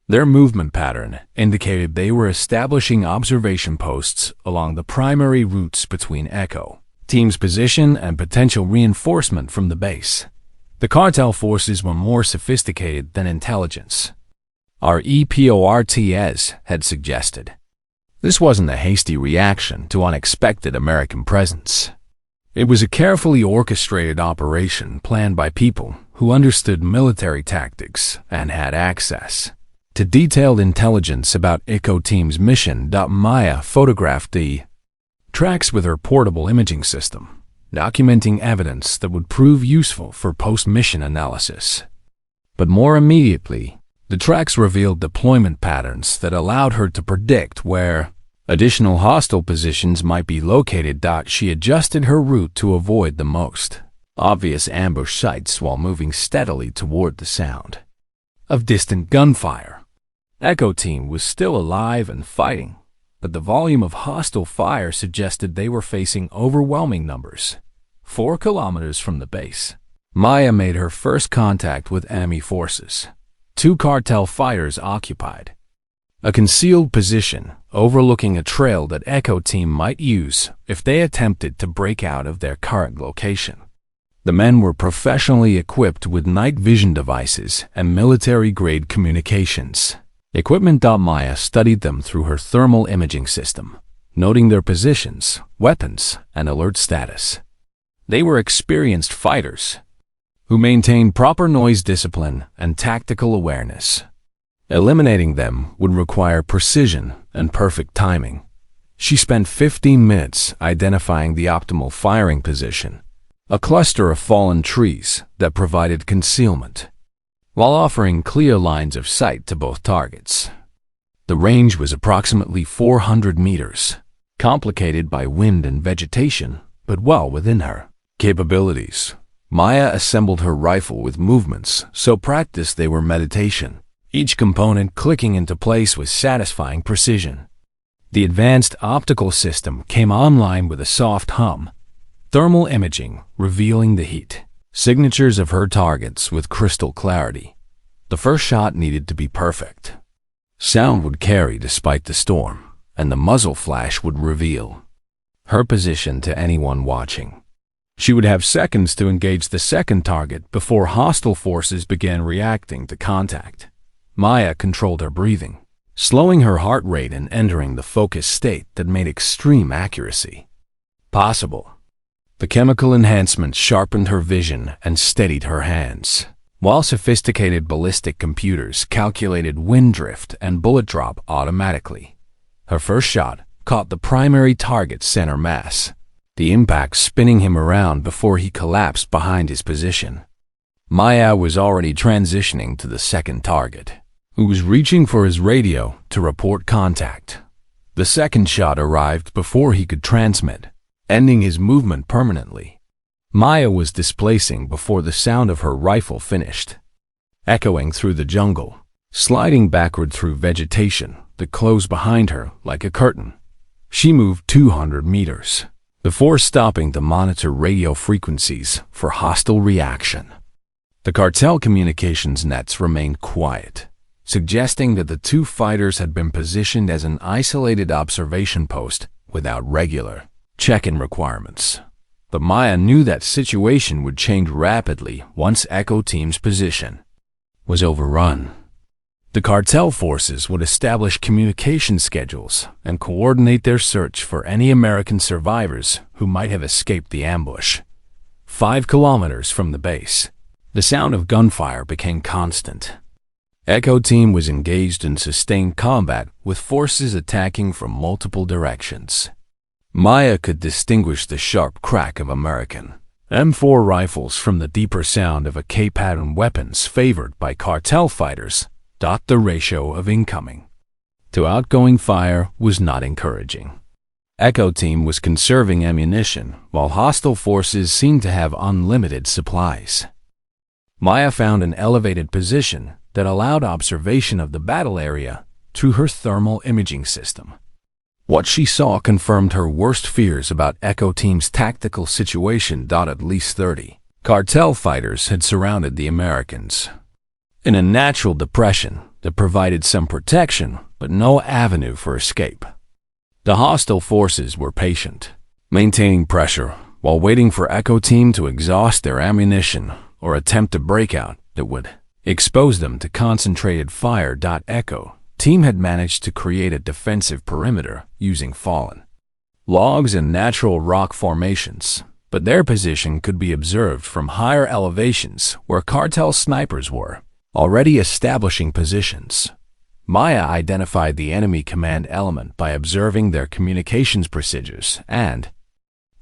Their movement pattern indicated they were establishing observation posts along the primary routes between Echo Team's position and potential reinforcement from the base. The cartel forces were more sophisticated than intelligence, our EPORTS had suggested. This wasn't a hasty reaction to unexpected American presence. It was a carefully orchestrated operation planned by people who understood military tactics and had access to detailed intelligence about Echo Team's mission. Maya photographed the tracks with her portable imaging system, documenting evidence that would prove useful for post-mission analysis. But more immediately, the tracks revealed deployment patterns that allowed her to predict where Additional hostile positions might be located. She adjusted her route to avoid the most obvious ambush sites while moving steadily toward the sound of distant gunfire. Echo Team was still alive and fighting, but the volume of hostile fire suggested they were facing overwhelming numbers. 4 kilometers from the base, Maya made her first contact with enemy forces. 2 cartel fighters occupied a concealed position overlooking a trail that Echo Team might use if they attempted to break out of their current location. The men were professionally equipped with night vision devices and military-grade communications equipment. Maya studied them through her thermal imaging system, noting their positions, weapons, and alert status. They were experienced fighters who maintained proper noise discipline and tactical awareness. Eliminating them would require precision and perfect timing. She spent 15 minutes identifying the optimal firing position, a cluster of fallen trees that provided concealment, while offering clear lines of sight to both targets. The range was approximately 400 meters, complicated by wind and vegetation, but well within her capabilities. Maya assembled her rifle with movements so practiced they were meditation, each component clicking into place with satisfying precision. The advanced optical system came online with a soft hum, thermal imaging revealing the heat signatures of her targets with crystal clarity. The first shot needed to be perfect. Sound would carry despite the storm, and the muzzle flash would reveal her position to anyone watching. She would have seconds to engage the second target before hostile forces began reacting to contact. Maya controlled her breathing, slowing her heart rate and entering the focused state that made extreme accuracy possible. The chemical enhancements sharpened her vision and steadied her hands, while sophisticated ballistic computers calculated wind drift and bullet drop automatically. Her first shot caught the primary target's center mass, the impact spinning him around before he collapsed behind his position. Maya was already transitioning to the second target, who was reaching for his radio to report contact. The second shot arrived before he could transmit, ending his movement permanently. Maya was displacing before the sound of her rifle finished, echoing through the jungle, sliding backward through vegetation that closed behind her like a curtain. She moved 200 meters before stopping to monitor radio frequencies for hostile reaction. The cartel communications nets remained quiet, suggesting that the 2 fighters had been positioned as an isolated observation post without regular check-in requirements. But Maya knew that situation would change rapidly once Echo Team's position was overrun. The cartel forces would establish communication schedules and coordinate their search for any American survivors who might have escaped the ambush. 5 kilometers from the base, the sound of gunfire became constant. Echo Team was engaged in sustained combat with forces attacking from multiple directions. Maya could distinguish the sharp crack of American M4 rifles from the deeper sound of AK-pattern weapons favored by cartel fighters. The ratio of incoming to outgoing fire was not encouraging. Echo Team was conserving ammunition, while hostile forces seemed to have unlimited supplies. Maya found an elevated position that allowed observation of the battle area through her thermal imaging system. What she saw confirmed her worst fears about Echo Team's tactical situation. At least 30 cartel fighters had surrounded the Americans in a natural depression that provided some protection but no avenue for escape. The hostile forces were patient, maintaining pressure while waiting for Echo Team to exhaust their ammunition or attempt a breakout that would expose them to concentrated fire. Echo Team had managed to create a defensive perimeter using fallen logs and natural rock formations, but their position could be observed from higher elevations where cartel snipers were already establishing positions. Maya identified the enemy command element by observing their communications procedures and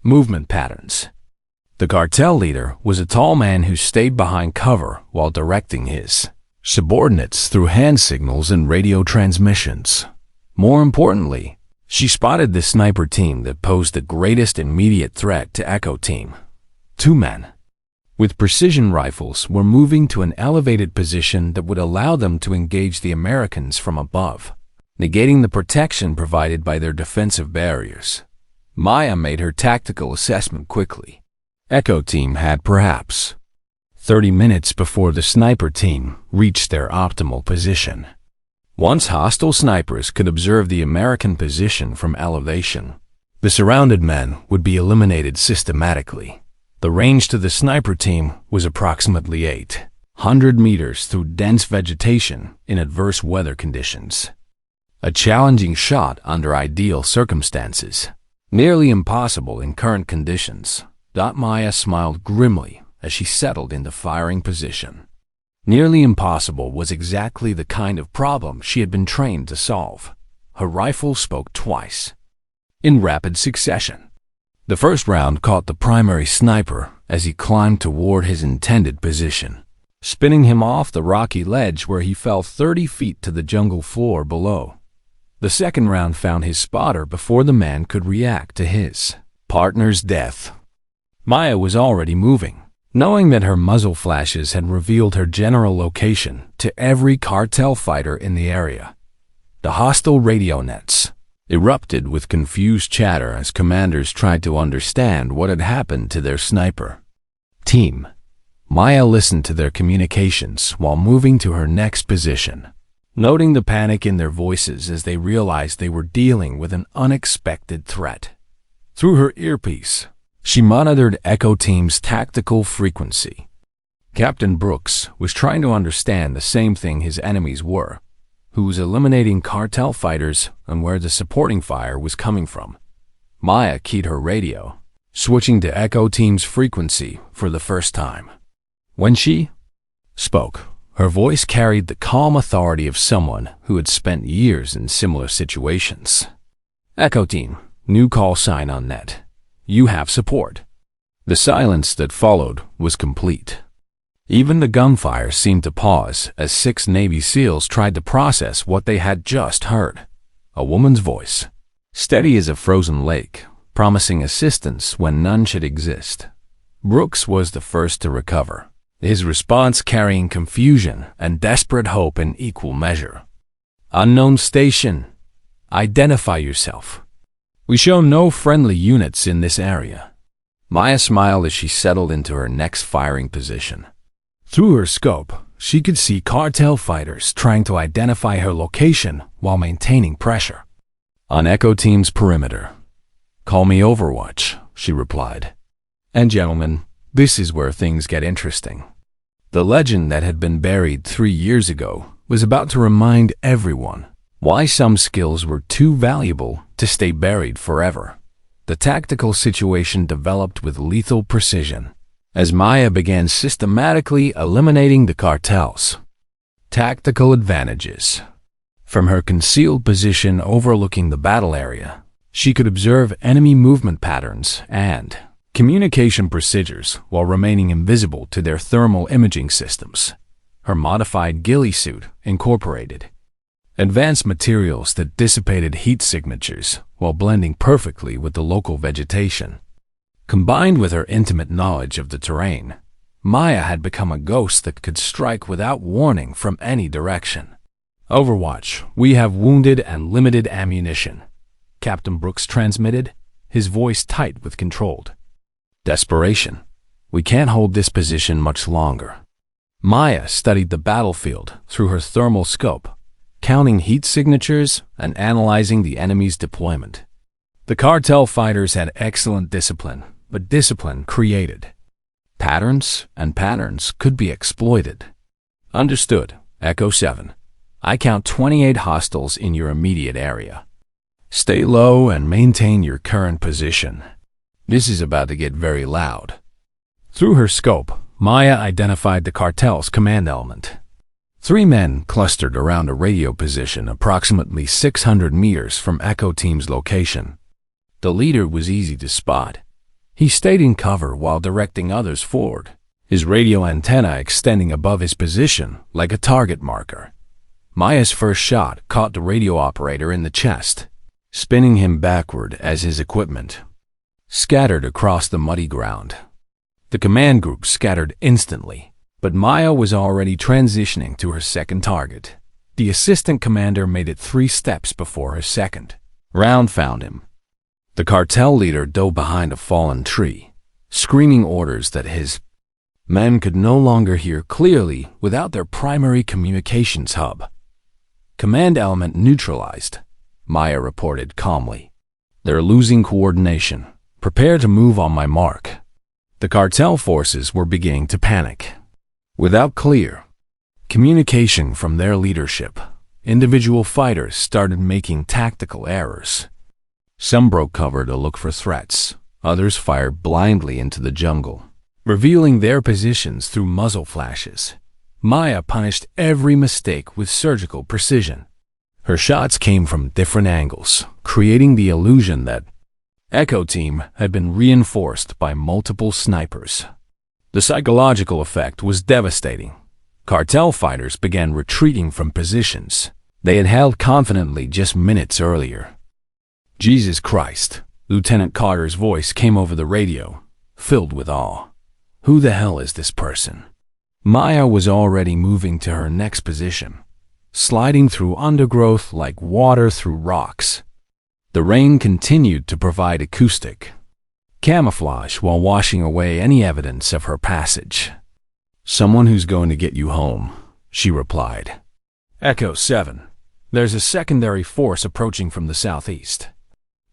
movement patterns. The cartel leader was a tall man who stayed behind cover while directing his subordinates through hand signals and radio transmissions. More importantly, She spotted the sniper team that posed the greatest immediate threat to Echo Team. 2 men with precision rifles were moving to an elevated position that would allow them to engage the Americans from above, negating the protection provided by their defensive barriers. Maya made her tactical assessment quickly. Echo Team had perhaps 30 minutes before the sniper team reached their optimal position. Once hostile snipers could observe the American position from elevation, the surrounded men would be eliminated systematically. The range to the sniper team was approximately 800 meters through dense vegetation in adverse weather conditions. A challenging shot under ideal circumstances, nearly impossible in current conditions. Maya smiled grimly as she settled into firing position. Nearly impossible was exactly the kind of problem she had been trained to solve. Her rifle spoke twice, in rapid succession. The first round caught the primary sniper as he climbed toward his intended position, spinning him off the rocky ledge where he fell 30 feet to the jungle floor below. The second round found his spotter before the man could react to his partner's death. Maya was already moving, knowing that her muzzle flashes had revealed her general location to every cartel fighter in the area. The hostile radio nets erupted with confused chatter as commanders tried to understand what had happened to their sniper team. Maya listened to their communications while moving to her next position, noting the panic in their voices as they realized they were dealing with an unexpected threat. Through her earpiece, she monitored Echo Team's tactical frequency. Captain Brooks was trying to understand the same thing his enemies were, who was eliminating cartel fighters and where the supporting fire was coming from. Maya keyed her radio, switching to Echo Team's frequency for the first time. When she spoke, her voice carried the calm authority of someone who had spent years in similar situations. Echo Team, new call sign on net. You have support. The silence that followed was complete. Even the gunfire seemed to pause as 6 Navy SEALs tried to process what they had just heard. A woman's voice, steady as a frozen lake, promising assistance when none should exist. Brooks was the first to recover, his response carrying confusion and desperate hope in equal measure. Unknown station. Identify yourself. We show no friendly units in this area. Maya smiled as she settled into her next firing position. Through her scope, she could see cartel fighters trying to identify her location while maintaining pressure. On Echo Team's perimeter. Call me Overwatch, she replied. And gentlemen, this is where things get interesting. The legend that had been buried 3 years ago was about to remind everyone why some skills were too valuable to stay buried forever. The tactical situation developed with lethal precision as Maya began systematically eliminating the cartels. Tactical advantages. From her concealed position overlooking the battle area, she could observe enemy movement patterns and communication procedures while remaining invisible to their thermal imaging systems. Her modified ghillie suit incorporated advanced materials that dissipated heat signatures while blending perfectly with the local vegetation. Combined with her intimate knowledge of the terrain, Maya had become a ghost that could strike without warning from any direction. Overwatch, we have wounded and limited ammunition, Captain Brooks transmitted, his voice tight with controlled desperation. We can't hold this position much longer. Maya studied the battlefield through her thermal scope, counting heat signatures and analyzing the enemy's deployment. The cartel fighters had excellent discipline, but discipline created patterns, and patterns could be exploited. Understood, Echo 7. I count 28 hostiles in your immediate area. Stay low and maintain your current position. This is about to get very loud. Through her scope, Maya identified the cartel's command element. 3 men clustered around a radio position approximately 600 meters from Echo Team's location. The leader was easy to spot. He stayed in cover while directing others forward, his radio antenna extending above his position like a target marker. Maya's first shot caught the radio operator in the chest. spinning him backward as his equipment scattered across the muddy ground. The command group scattered instantly, but Maya was already transitioning to her second target. The assistant commander made it 3 steps before her second round found him. The cartel leader dove behind a fallen tree, screaming orders that his men could no longer hear clearly without their primary communications hub. Command element neutralized, Maya reported calmly. They're losing coordination. Prepare to move on my mark. The cartel forces were beginning to panic. Without clear communication from their leadership, individual fighters started making tactical errors. Some broke cover to look for threats. Others fired blindly into the jungle, revealing their positions through muzzle flashes. Maya punished every mistake with surgical precision. Her shots came from different angles, creating the illusion that Echo Team had been reinforced by multiple snipers. The psychological effect was devastating. Cartel fighters began retreating from positions they had held confidently just minutes earlier. Jesus Christ, Lieutenant Carter's voice came over the radio, filled with awe. Who the hell is this person? Maya was already moving to her next position, sliding through undergrowth like water through rocks. The rain continued to provide acoustic camouflage while washing away any evidence of her passage. Someone who's going to get you home, she replied. Echo 7. There's a secondary force approaching from the southeast.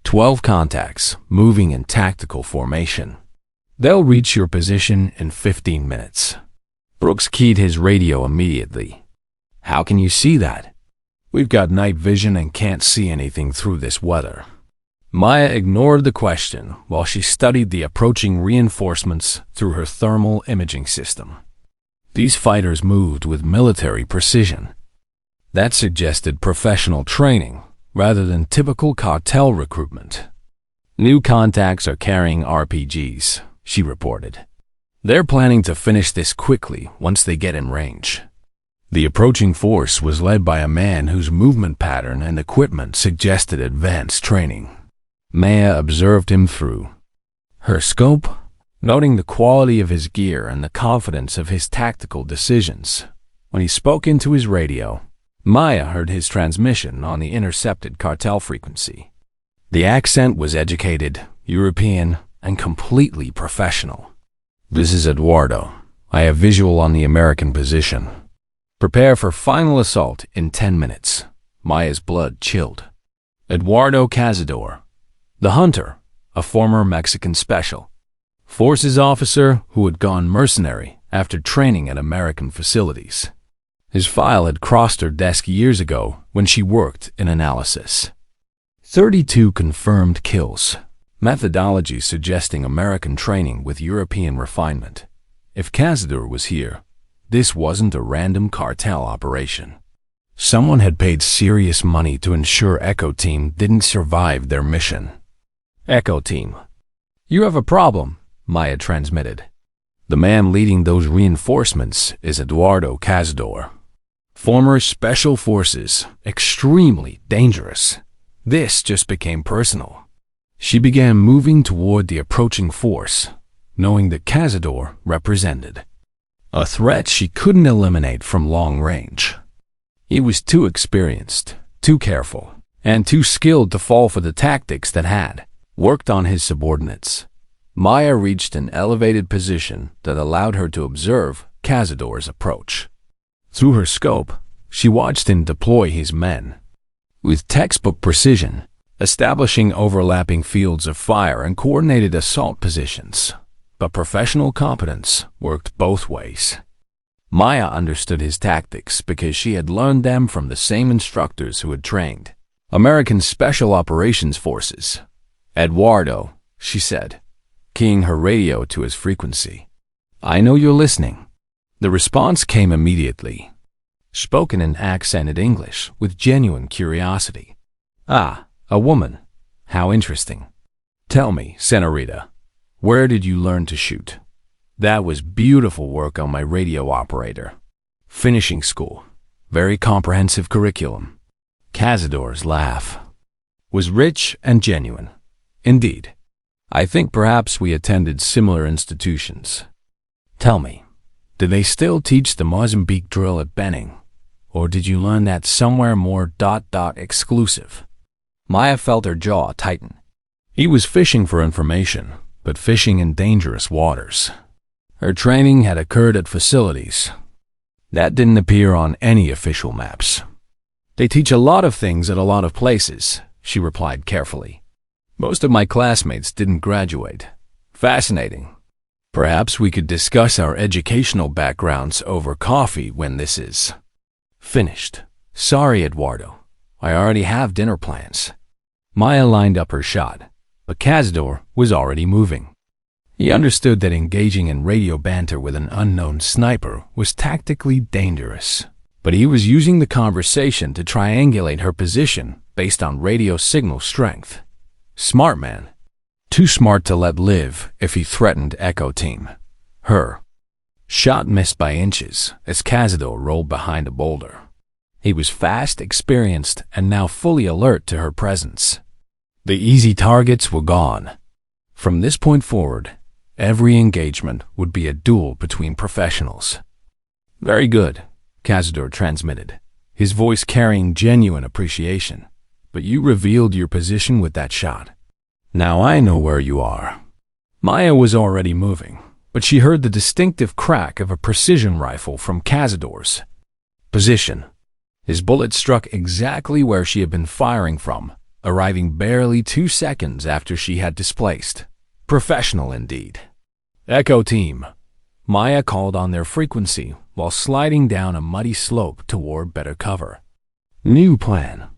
12 contacts, moving in tactical formation. They'll reach your position in 15 minutes. Brooks keyed his radio immediately. How can you see that? We've got night vision and can't see anything through this weather. Maya ignored the question while she studied the approaching reinforcements through her thermal imaging system. These fighters moved with military precision. That suggested professional training rather than typical cartel recruitment. New contacts are carrying RPGs, she reported. They're planning to finish this quickly once they get in range. The approaching force was led by a man whose movement pattern and equipment suggested advanced training. Maya observed him through her scope, noting the quality of his gear and the confidence of his tactical decisions. When he spoke into his radio, Maya heard his transmission on the intercepted cartel frequency. The accent was educated, European, and completely professional. This is Eduardo. I have visual on the American position. Prepare for final assault in 10 minutes. Maya's blood chilled. Eduardo Cazador, the hunter, a former Mexican special forces officer who had gone mercenary after training at American facilities. His file had crossed her desk years ago when she worked in analysis. 32 confirmed kills. Methodology suggesting American training with European refinement. If Cazador was here, this wasn't a random cartel operation. Someone had paid serious money to ensure Echo Team didn't survive their mission. Echo Team. You have a problem, Maya transmitted. The man leading those reinforcements is Eduardo Cazador. Former Special Forces, extremely dangerous. This just became personal. She began moving toward the approaching force, knowing that Cazador represented a threat she couldn't eliminate from long range. He was too experienced, too careful, and too skilled to fall for the tactics that had worked on his subordinates. Maya reached an elevated position that allowed her to observe Cazador's approach. Through her scope, she watched him deploy his men with textbook precision, establishing overlapping fields of fire and coordinated assault positions. But professional competence worked both ways. Maya understood his tactics because she had learned them from the same instructors who had trained American Special Operations Forces. Eduardo, she said, keying her radio to his frequency. I know you're listening. The response came immediately, spoken in accented English with genuine curiosity. Ah, a woman. How interesting. Tell me, Senorita, where did you learn to shoot? That was beautiful work on my radio operator. Finishing school. Very comprehensive curriculum. Cazador's laugh. was rich and genuine. Indeed, I think perhaps we attended similar institutions. Tell me, do they still teach the Mozambique drill at Benning? Or did you learn that somewhere more exclusive? Maya felt her jaw tighten. He was fishing for information, but fishing in dangerous waters. Her training had occurred at facilities that didn't appear on any official maps. They teach a lot of things at a lot of places, she replied carefully. Most of my classmates didn't graduate. Fascinating. Perhaps we could discuss our educational backgrounds over coffee when this is finished. Sorry, Eduardo. I already have dinner plans. Maya lined up her shot, but Cazador was already moving. He understood that engaging in radio banter with an unknown sniper was tactically dangerous, but he was using the conversation to triangulate her position based on radio signal strength. Smart man. Too smart to let live if he threatened Echo Team. Her shot missed by inches as Cazador rolled behind a boulder. He was fast, experienced, and now fully alert to her presence. The easy targets were gone. From this point forward, every engagement would be a duel between professionals. Very good, Cazador transmitted, his voice carrying genuine appreciation. But you revealed your position with that shot. Now I know where you are. Maya was already moving, but she heard the distinctive crack of a precision rifle from Cazador's position. His bullet struck exactly where she had been firing from, arriving barely 2 seconds after she had displaced. Professional indeed. Echo Team. Maya called on their frequency while sliding down a muddy slope toward better cover. New plan.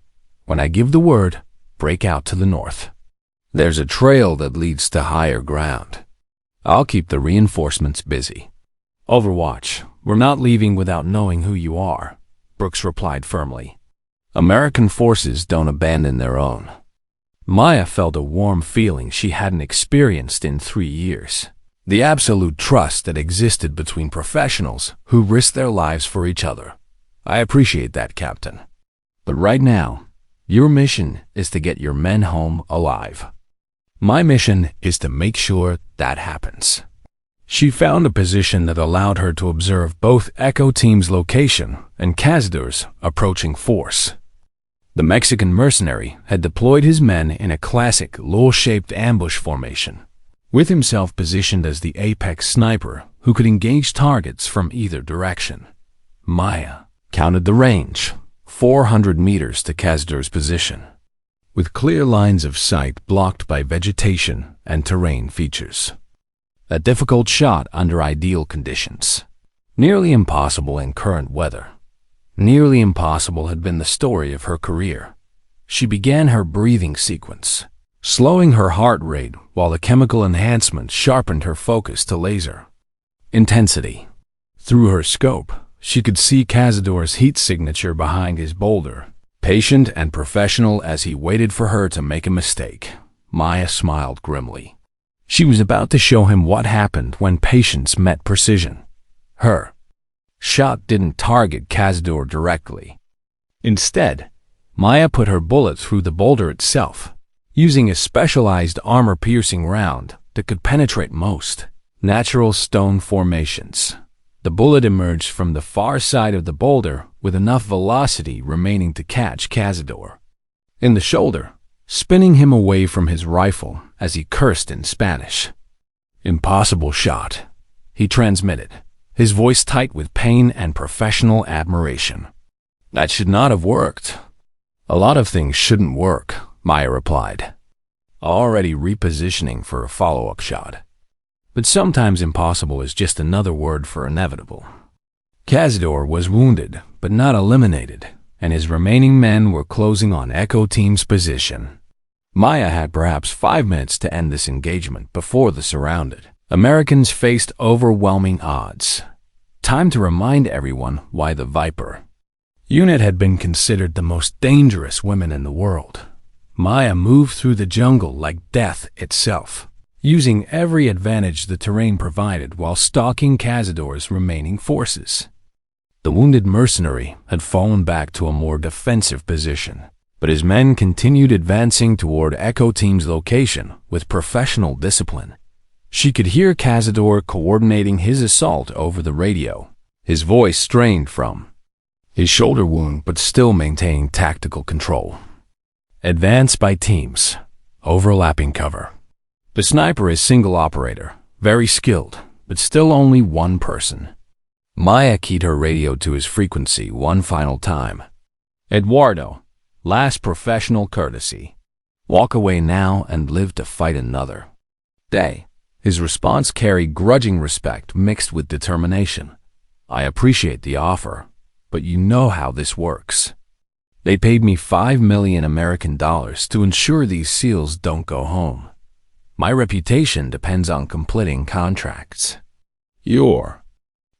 When I give the word, break out to the north. There's a trail that leads to higher ground. I'll keep the reinforcements busy. Overwatch, we're not leaving without knowing who you are, Brooks replied firmly. American forces don't abandon their own. Maya felt a warm feeling she hadn't experienced in 3 years. The absolute trust that existed between professionals who risk their lives for each other. I appreciate that, Captain. But right now, your mission is to get your men home alive. My mission is to make sure that happens. She found a position that allowed her to observe both Echo Team's location and Cazador's approaching force. The Mexican mercenary had deployed his men in a classic lull-shaped ambush formation, with himself positioned as the apex sniper who could engage targets from either direction. Maya counted the range. 400 meters to Cazador's position, with clear lines of sight blocked by vegetation and terrain features. A difficult shot under ideal conditions. Nearly impossible in current weather. Nearly impossible had been the story of her career. She began her breathing sequence, slowing her heart rate while the chemical enhancement sharpened her focus to laser intensity. Through her scope, she could see Cazador's heat signature behind his boulder, patient and professional as he waited for her to make a mistake. Maya smiled grimly. She was about to show him what happened when patience met precision. Her shot didn't target Cazador directly. Instead, Maya put her bullet through the boulder itself, using a specialized armor-piercing round that could penetrate most natural stone formations. The bullet emerged from the far side of the boulder with enough velocity remaining to catch Cazador in the shoulder, spinning him away from his rifle as he cursed in Spanish. Impossible shot, he transmitted, his voice tight with pain and professional admiration. That should not have worked. A lot of things shouldn't work, Maya replied, already repositioning for a follow-up shot. But sometimes impossible is just another word for inevitable. Cazador was wounded, but not eliminated, and his remaining men were closing on Echo Team's position. Maya had perhaps 5 minutes to end this engagement before the surrounded Americans faced overwhelming odds. Time to remind everyone why the Viper unit had been considered the most dangerous women in the world. Maya moved through the jungle like death itself, using every advantage the terrain provided while stalking Cazador's remaining forces. The wounded mercenary had fallen back to a more defensive position, But his men continued advancing toward Echo Team's location with professional discipline. She could hear Cazador coordinating his assault over the radio, his voice strained from his shoulder wound but still maintaining tactical control. Advance by teams, overlapping cover. The sniper is single operator, very skilled, but still only one person. Maya keyed her radio to his frequency one final time. Eduardo, last professional courtesy. Walk away now and live to fight another day. His response carried grudging respect mixed with determination. I appreciate the offer, but you know how this works. They paid me $5 million American to ensure these SEALs don't go home. My reputation depends on completing contracts. Your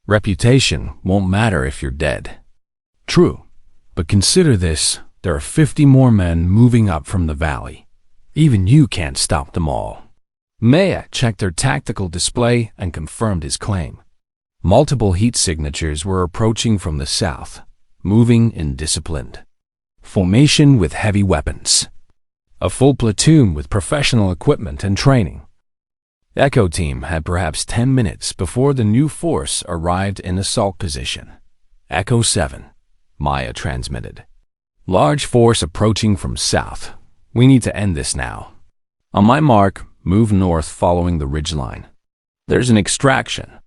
reputation won't matter if you're dead. True, but consider this, there are 50 more men moving up from the valley. Even you can't stop them all. Maya checked her tactical display and confirmed his claim. Multiple heat signatures were approaching from the south, moving in disciplined formation with heavy weapons. A full platoon with professional equipment and training. Echo Team had perhaps 10 minutes before the new force arrived in assault position. Echo 7, Maya transmitted. Large force approaching from south. We need to end this now. On my mark, move north following the ridgeline. There's an extraction.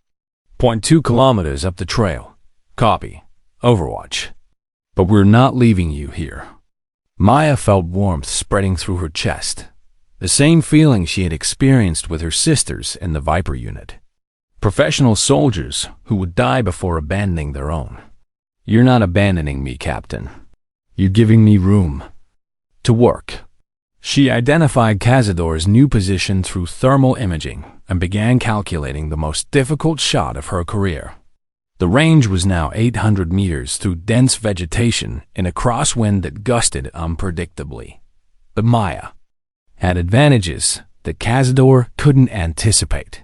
0.2 kilometers up the trail. Copy. Overwatch. But we're not leaving you here. Maya felt warmth spreading through her chest. The same feeling she had experienced with her sisters in the Viper unit. Professional soldiers who would die before abandoning their own. You're not abandoning me, Captain. You're giving me room to work. She identified Cazador's new position through thermal imaging and began calculating the most difficult shot of her career. The range was now 800 meters through dense vegetation in a crosswind that gusted unpredictably. But Maya had advantages that Cazador couldn't anticipate.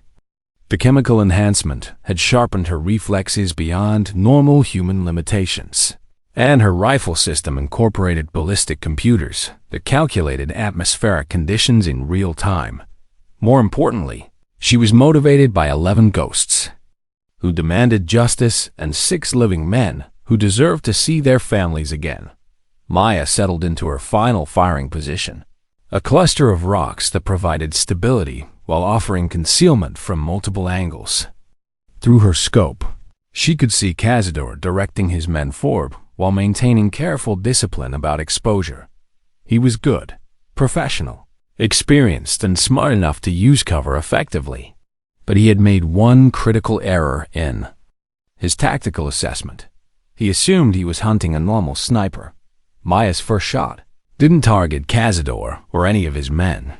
The chemical enhancement had sharpened her reflexes beyond normal human limitations, and her rifle system incorporated ballistic computers that calculated atmospheric conditions in real time. More importantly, she was motivated by 11 ghosts who demanded justice and 6 living men who deserved to see their families again. Maya settled into her final firing position, a cluster of rocks that provided stability while offering concealment from multiple angles. Through her scope, she could see Cazador directing his men forward while maintaining careful discipline about exposure. He was good, professional, experienced, and smart enough to use cover effectively. But he had made one critical error in his tactical assessment. He assumed he was hunting a normal sniper. Maya's first shot didn't target Cazador or any of his men.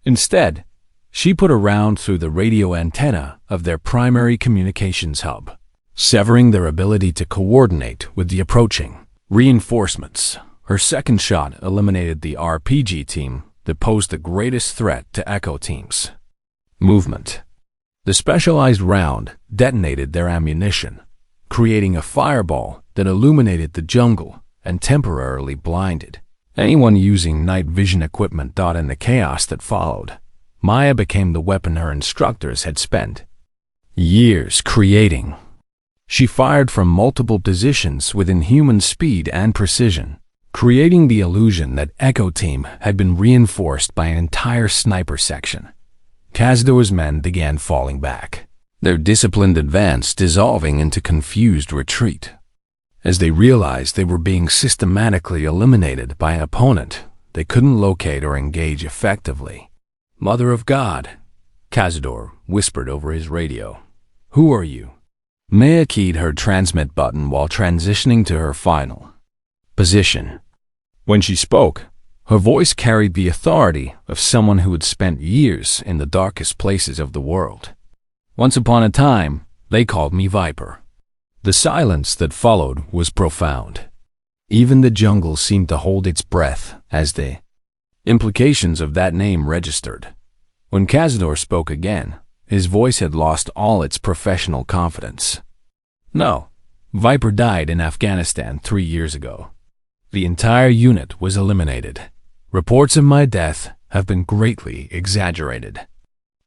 Instead, she put a round through the radio antenna of their primary communications hub, severing their ability to coordinate with the approaching reinforcements. Her second shot eliminated the RPG team that posed the greatest threat to Echo Teams. Movement. The specialized round detonated their ammunition, creating a fireball that illuminated the jungle and temporarily blinded anyone using night vision equipment. In the chaos that followed, Maya became the weapon her instructors had spent years creating. She fired from multiple positions with inhuman speed and precision, creating the illusion that Echo Team had been reinforced by an entire sniper section. Cazador's men began falling back, their disciplined advance dissolving into confused retreat. As they realized they were being systematically eliminated by an opponent they couldn't locate or engage effectively. Mother of God, Cazador whispered over his radio. Who are you? Maya keyed her transmit button while transitioning to her final position. When she spoke, her voice carried the authority of someone who had spent years in the darkest places of the world. Once upon a time, they called me Viper. The silence that followed was profound. Even the jungle seemed to hold its breath as the implications of that name registered. When Cazador spoke again, his voice had lost all its professional confidence. No, Viper died in Afghanistan 3 years ago. The entire unit was eliminated. Reports of my death have been greatly exaggerated.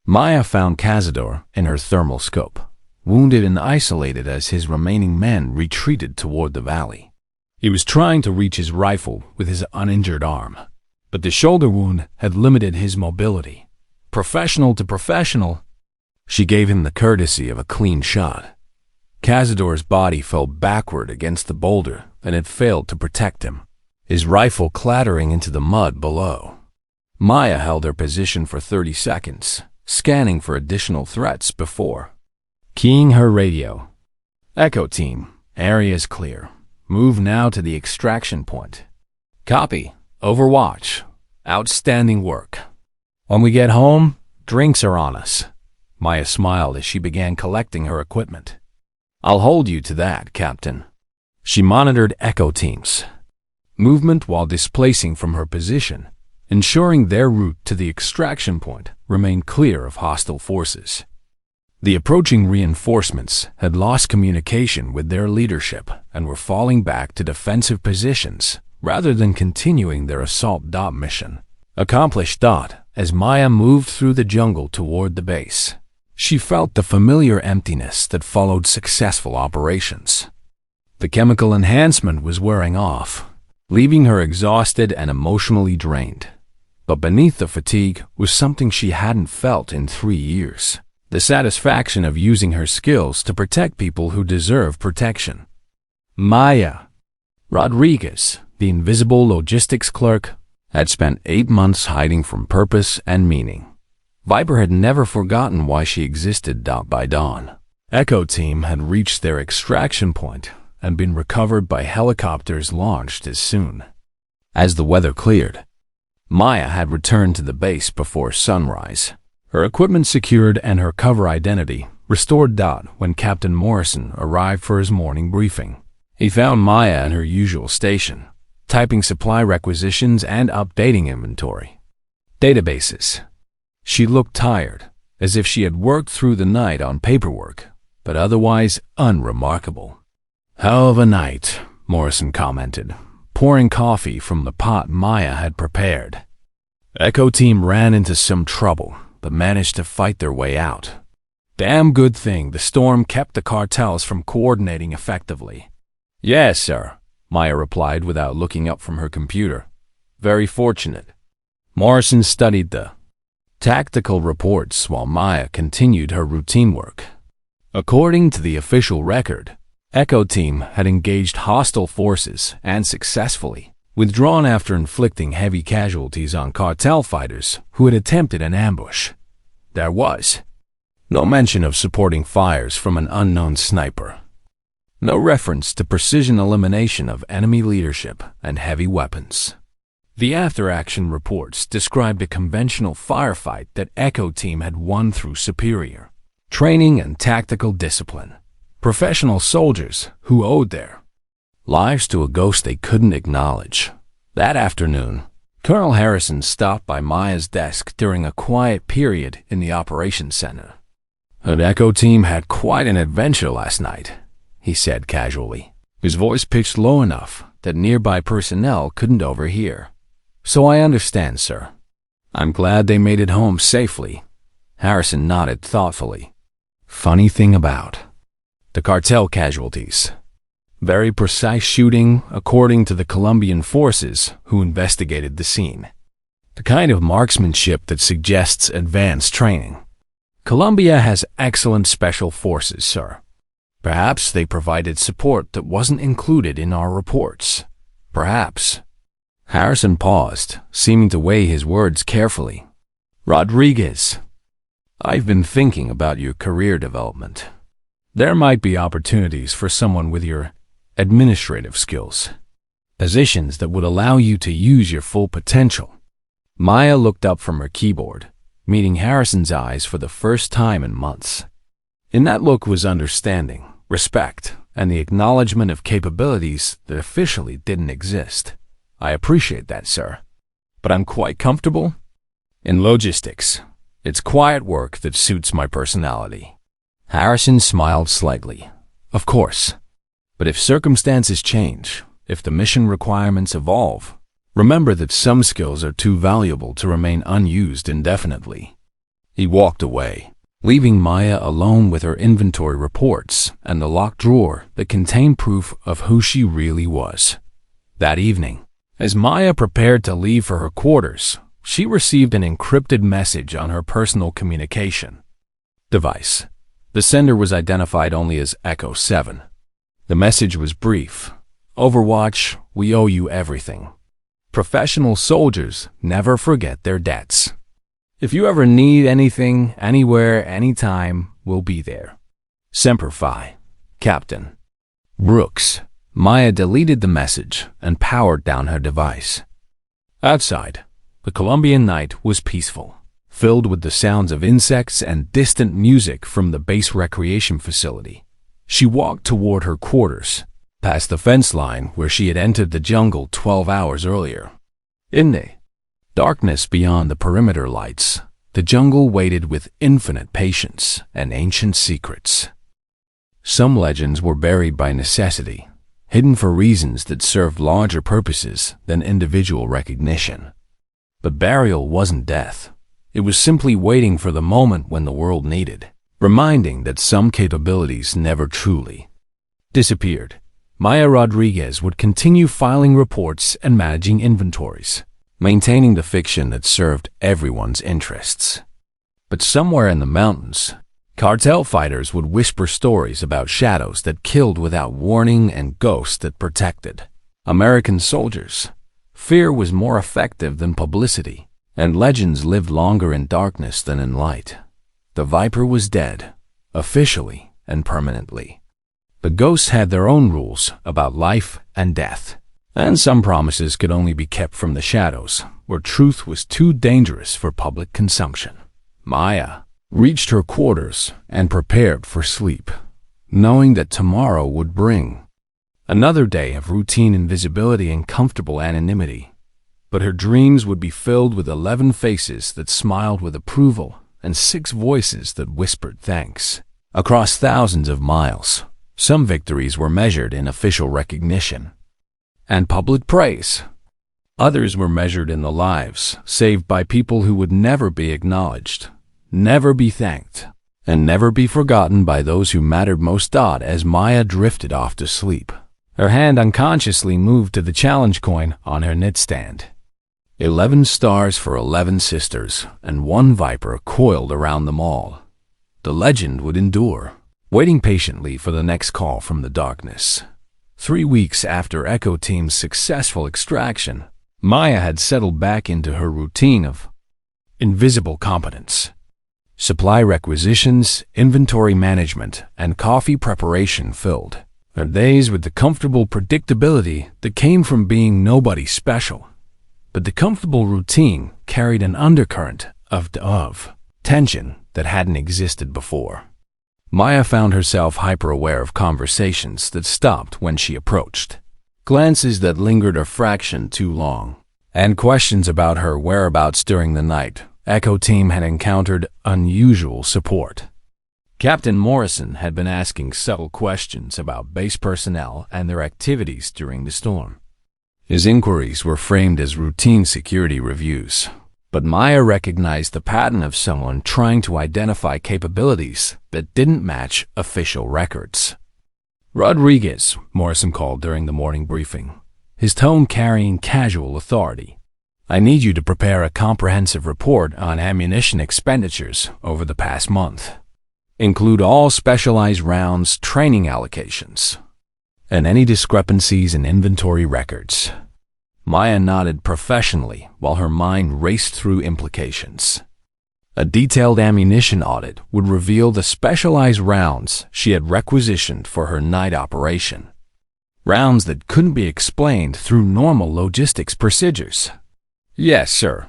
Maya found Cazador in her thermal scope, wounded and isolated as his remaining men retreated toward the valley. He was trying to reach his rifle with his uninjured arm, but the shoulder wound had limited his mobility. Professional to professional, she gave him the courtesy of a clean shot. Cazador's body fell backward against the boulder, and it failed to protect him, his rifle clattering into the mud below. Maya held her position for 30 seconds, scanning for additional threats before keying her radio. Echo team, area is clear. Move now to the extraction point. Copy. Overwatch. Outstanding work. When we get home, drinks are on us. Maya smiled as she began collecting her equipment. I'll hold you to that, Captain. She monitored Echo teams' movement while displacing from her position, ensuring their route to the extraction point remained clear of hostile forces. The approaching reinforcements had lost communication with their leadership and were falling back to defensive positions rather than continuing their assault mission. Accomplished as Maya moved through the jungle toward the base. She felt the familiar emptiness that followed successful operations. The chemical enhancement was wearing off, leaving her exhausted and emotionally drained. But beneath the fatigue was something she hadn't felt in 3 years. The satisfaction of using her skills to protect people who deserve protection. Maya Rodriguez, the invisible logistics clerk, had spent 8 months hiding from purpose and meaning. Viper had never forgotten why she existed. By dawn, Echo team had reached their extraction point and been recovered by helicopters launched as soon as the weather cleared. Maya had returned to the base before sunrise. Her equipment secured and her cover identity restored. When Captain Morrison arrived for his morning briefing, he found Maya at her usual station, typing supply requisitions and updating inventory databases. She looked tired, as if she had worked through the night on paperwork, but otherwise unremarkable. Hell of a night, Morrison commented, pouring coffee from the pot Maya had prepared. Echo team ran into some trouble, but managed to fight their way out. Damn good thing the storm kept the cartels from coordinating effectively. Yes, sir, Maya replied without looking up from her computer. Very fortunate. Morrison studied the tactical reports while Maya continued her routine work. According to the official record, Echo team had engaged hostile forces and successfully withdrawn after inflicting heavy casualties on cartel fighters who had attempted an ambush. There was no mention of supporting fires from an unknown sniper. No reference to precision elimination of enemy leadership and heavy weapons. The after-action reports described a conventional firefight that Echo team had won through superior training and tactical discipline. Professional soldiers who owed their lives to a ghost they couldn't acknowledge. That afternoon, Colonel Harrison stopped by Maya's desk during a quiet period in the operations center. "The Echo team had quite an adventure last night," he said casually, his voice pitched low enough that nearby personnel couldn't overhear. "So I understand, sir. I'm glad they made it home safely." Harrison nodded thoughtfully. "Funny thing about the cartel casualties. Very precise shooting, according to the Colombian forces who investigated the scene. The kind of marksmanship that suggests advanced training. Colombia has excellent special forces, sir. Perhaps they provided support that wasn't included in our reports. Perhaps." Harrison paused, seeming to weigh his words carefully. "Rodriguez, I've been thinking about your career development. There might be opportunities for someone with your administrative skills. Positions that would allow you to use your full potential." Maya looked up from her keyboard, meeting Harrison's eyes for the first time in months. In that look was understanding, respect, and the acknowledgement of capabilities that officially didn't exist. "I appreciate that, sir. But I'm quite comfortable in logistics. It's quiet work that suits my personality." Harrison smiled slightly. "Of course. But if circumstances change, if the mission requirements evolve, remember that some skills are too valuable to remain unused indefinitely. He walked away, leaving Maya alone with her inventory reports and the locked drawer that contained proof of who she really was. That evening, as Maya prepared to leave for her quarters, she received an encrypted message on her personal communication device. The sender was identified only as Echo 7. The message was brief. Overwatch, we owe you everything. Professional soldiers never forget their debts. If you ever need anything, anywhere, anytime, we'll be there. Semper Fi, Captain. Brooks. Maya deleted the message and powered down her device. Outside, the Colombian night was peaceful, filled with the sounds of insects and distant music from the base recreation facility. She walked toward her quarters, past the fence line where she had entered the jungle 12 hours earlier. In the darkness beyond the perimeter lights, the jungle waited with infinite patience and ancient secrets. Some legends were buried by necessity, hidden for reasons that served larger purposes than individual recognition. But burial wasn't death. It was simply waiting for the moment when the world needed, reminding that some capabilities never truly disappeared. Maya Rodriguez would continue filing reports and managing inventories, maintaining the fiction that served everyone's interests. But somewhere in the mountains, cartel fighters would whisper stories about shadows that killed without warning and ghosts that protected American soldiers. Fear was more effective than publicity, and legends lived longer in darkness than in light. The Viper was dead, officially and permanently. The ghosts had their own rules about life and death, and some promises could only be kept from the shadows, where truth was too dangerous for public consumption. Maya reached her quarters and prepared for sleep, knowing that tomorrow would bring another day of routine invisibility and comfortable anonymity. But her dreams would be filled with 11 faces that smiled with approval and 6 voices that whispered thanks. Across thousands of miles, some victories were measured in official recognition and public praise. Others were measured in the lives saved by people who would never be acknowledged, never be thanked, and never be forgotten by those who mattered most. As Maya drifted off to sleep, her hand unconsciously moved to the challenge coin on her nightstand. 11 stars for 11 sisters, and 1 viper coiled around them all. The legend would endure, waiting patiently for the next call from the darkness. 3 weeks after Echo Team's successful extraction, Maya had settled back into her routine of invisible competence. Supply requisitions, inventory management, and coffee preparation filled her days with the comfortable predictability that came from being nobody special. But the comfortable routine carried an undercurrent of tension that hadn't existed before. Maya found herself hyper-aware of conversations that stopped when she approached, glances that lingered a fraction too long, and questions about her whereabouts during the night. Echo Team had encountered unusual support. Captain Morrison had been asking subtle questions about base personnel and their activities during the storm. His inquiries were framed as routine security reviews, but Maya recognized the pattern of someone trying to identify capabilities that didn't match official records. Rodriguez, Morrison called during the morning briefing, his tone carrying casual authority. I need you to prepare a comprehensive report on ammunition expenditures over the past month. Include all specialized rounds, training allocations, and any discrepancies in inventory records. Maya nodded professionally while her mind raced through implications. A detailed ammunition audit would reveal the specialized rounds she had requisitioned for her night operation. Rounds that couldn't be explained through normal logistics procedures. Yes, sir.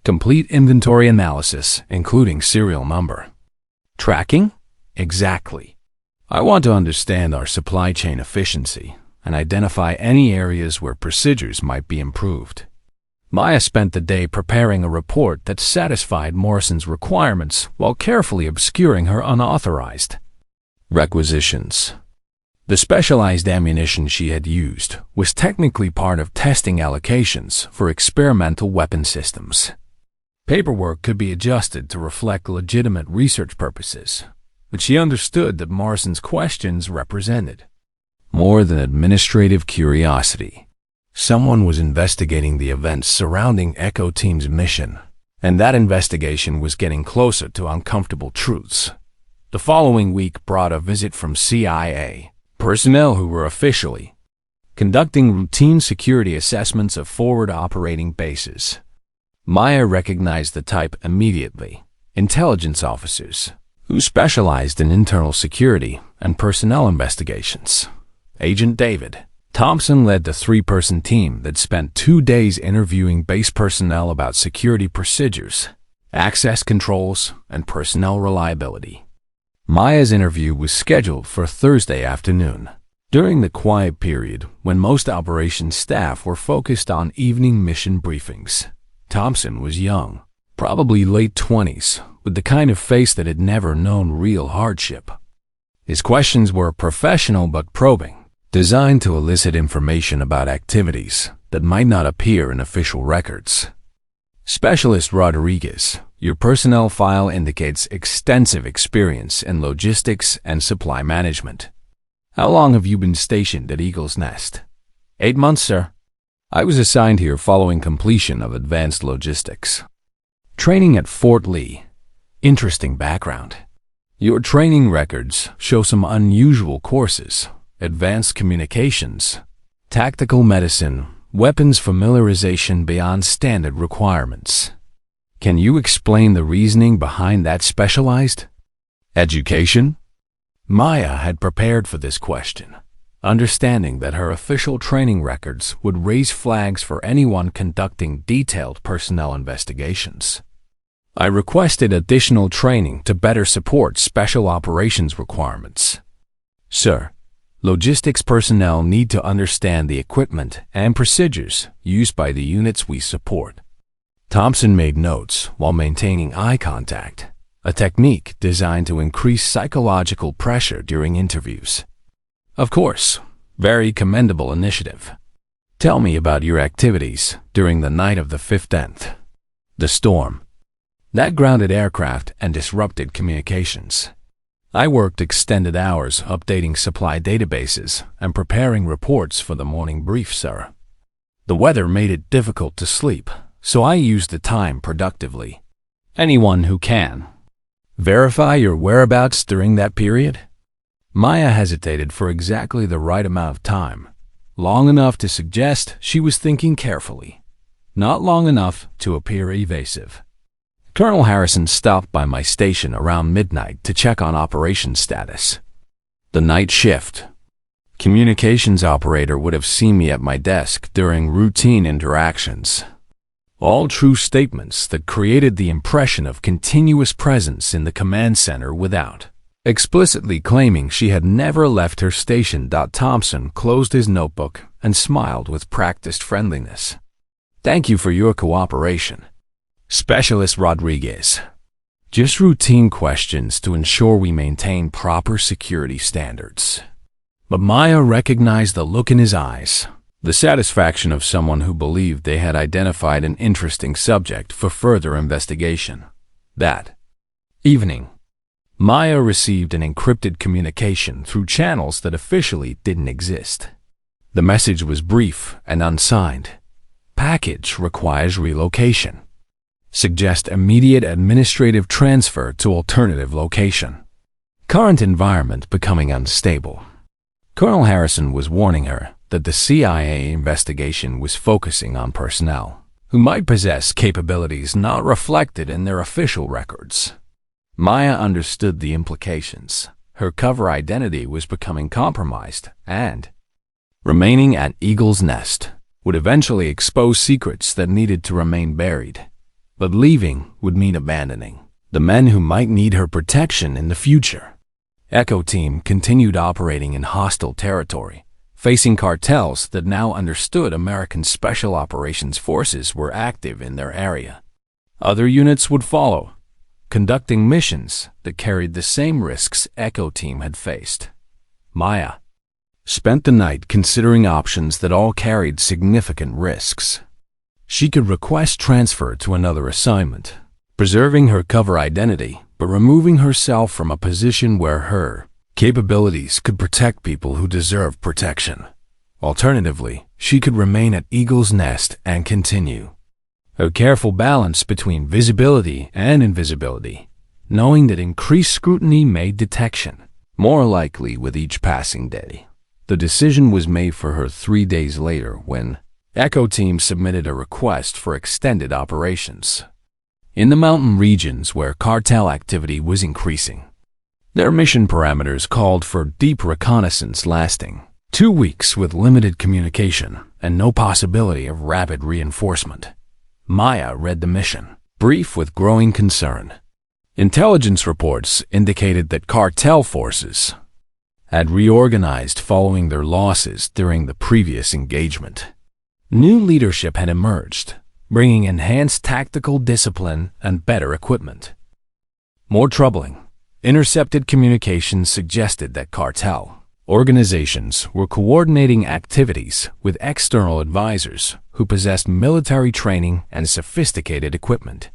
Complete inventory analysis, including serial number. Tracking? Exactly. I want to understand our supply chain efficiency and identify any areas where procedures might be improved. Maya spent the day preparing a report that satisfied Morrison's requirements while carefully obscuring her unauthorized requisitions. The specialized ammunition she had used was technically part of testing allocations for experimental weapon systems. Paperwork could be adjusted to reflect legitimate research purposes, but she understood that Morrison's questions represented more than administrative curiosity. Someone was investigating the events surrounding Echo Team's mission, and that investigation was getting closer to uncomfortable truths. The following week brought a visit from CIA personnel who were officially conducting routine security assessments of forward operating bases. Maya recognized the type immediately: intelligence officers who specialized in internal security and personnel investigations. Agent David Thompson led the three-person team that spent 2 days interviewing base personnel about security procedures, access controls, and personnel reliability. Maya's interview was scheduled for Thursday afternoon, during the quiet period when most operations staff were focused on evening mission briefings. Thompson was young, probably late 20s, with the kind of face that had never known real hardship. His questions were professional but probing, designed to elicit information about activities that might not appear in official records. Specialist Rodriguez, your personnel file indicates extensive experience in logistics and supply management. How long have you been stationed at Eagle's Nest? 8 months, sir. I was assigned here following completion of advanced logistics training at Fort Lee. Interesting background. Your training records show some unusual courses: advanced communications, tactical medicine, weapons familiarization beyond standard requirements. Can you explain the reasoning behind that specialized education? Maya had prepared for this question, understanding that her official training records would raise flags for anyone conducting detailed personnel investigations. I requested additional training to better support special operations requirements. Sir, logistics personnel need to understand the equipment and procedures used by the units we support. Thompson made notes while maintaining eye contact, a technique designed to increase psychological pressure during interviews. Of course, very commendable initiative. Tell me about your activities during the night of the 15th. The storm that grounded aircraft and disrupted communications. I worked extended hours updating supply databases and preparing reports for the morning brief, sir. The weather made it difficult to sleep, so I used the time productively. Anyone who can verify your whereabouts during that period? Maya hesitated for exactly the right amount of time, long enough to suggest she was thinking carefully, not long enough to appear evasive. Colonel Harrison stopped by my station around midnight to check on operations status. The night shift communications operator would have seen me at my desk during routine interactions. All true statements that created the impression of continuous presence in the command center without explicitly claiming she had never left her station. Thompson closed his notebook and smiled with practiced friendliness. Thank you for your cooperation, Specialist Rodriguez. Just routine questions to ensure we maintain proper security standards. But Maya recognized the look in his eyes, the satisfaction of someone who believed they had identified an interesting subject for further investigation. That evening, Maya received an encrypted communication through channels that officially didn't exist. The message was brief and unsigned. Package requires relocation. Suggest immediate administrative transfer to alternative location. Current environment becoming unstable. Colonel Harrison was warning her that the CIA investigation was focusing on personnel who might possess capabilities not reflected in their official records. Maya understood the implications. Her cover identity was becoming compromised, and remaining at Eagle's Nest would eventually expose secrets that needed to remain buried. But leaving would mean abandoning the men who might need her protection in the future. Echo Team continued operating in hostile territory, facing cartels that now understood American Special Operations Forces were active in their area. Other units would follow, conducting missions that carried the same risks Echo Team had faced. Maya spent the night considering options that all carried significant risks. She could request transfer to another assignment, preserving her cover identity, but removing herself from a position where her capabilities could protect people who deserve protection. Alternatively, she could remain at Eagle's Nest and continue a careful balance between visibility and invisibility, knowing that increased scrutiny made detection more likely with each passing day. The decision was made for her 3 days later when Echo Team submitted a request for extended operations in the mountain regions where cartel activity was increasing. Their mission parameters called for deep reconnaissance lasting 2 weeks with limited communication and no possibility of rapid reinforcement. Maya read the mission, brief with growing concern. Intelligence reports indicated that cartel forces had reorganized following their losses during the previous engagement. New leadership had emerged, bringing enhanced tactical discipline and better equipment. More troubling, intercepted communications suggested that cartel organizations were coordinating activities with external advisors who possessed military training and sophisticated equipment.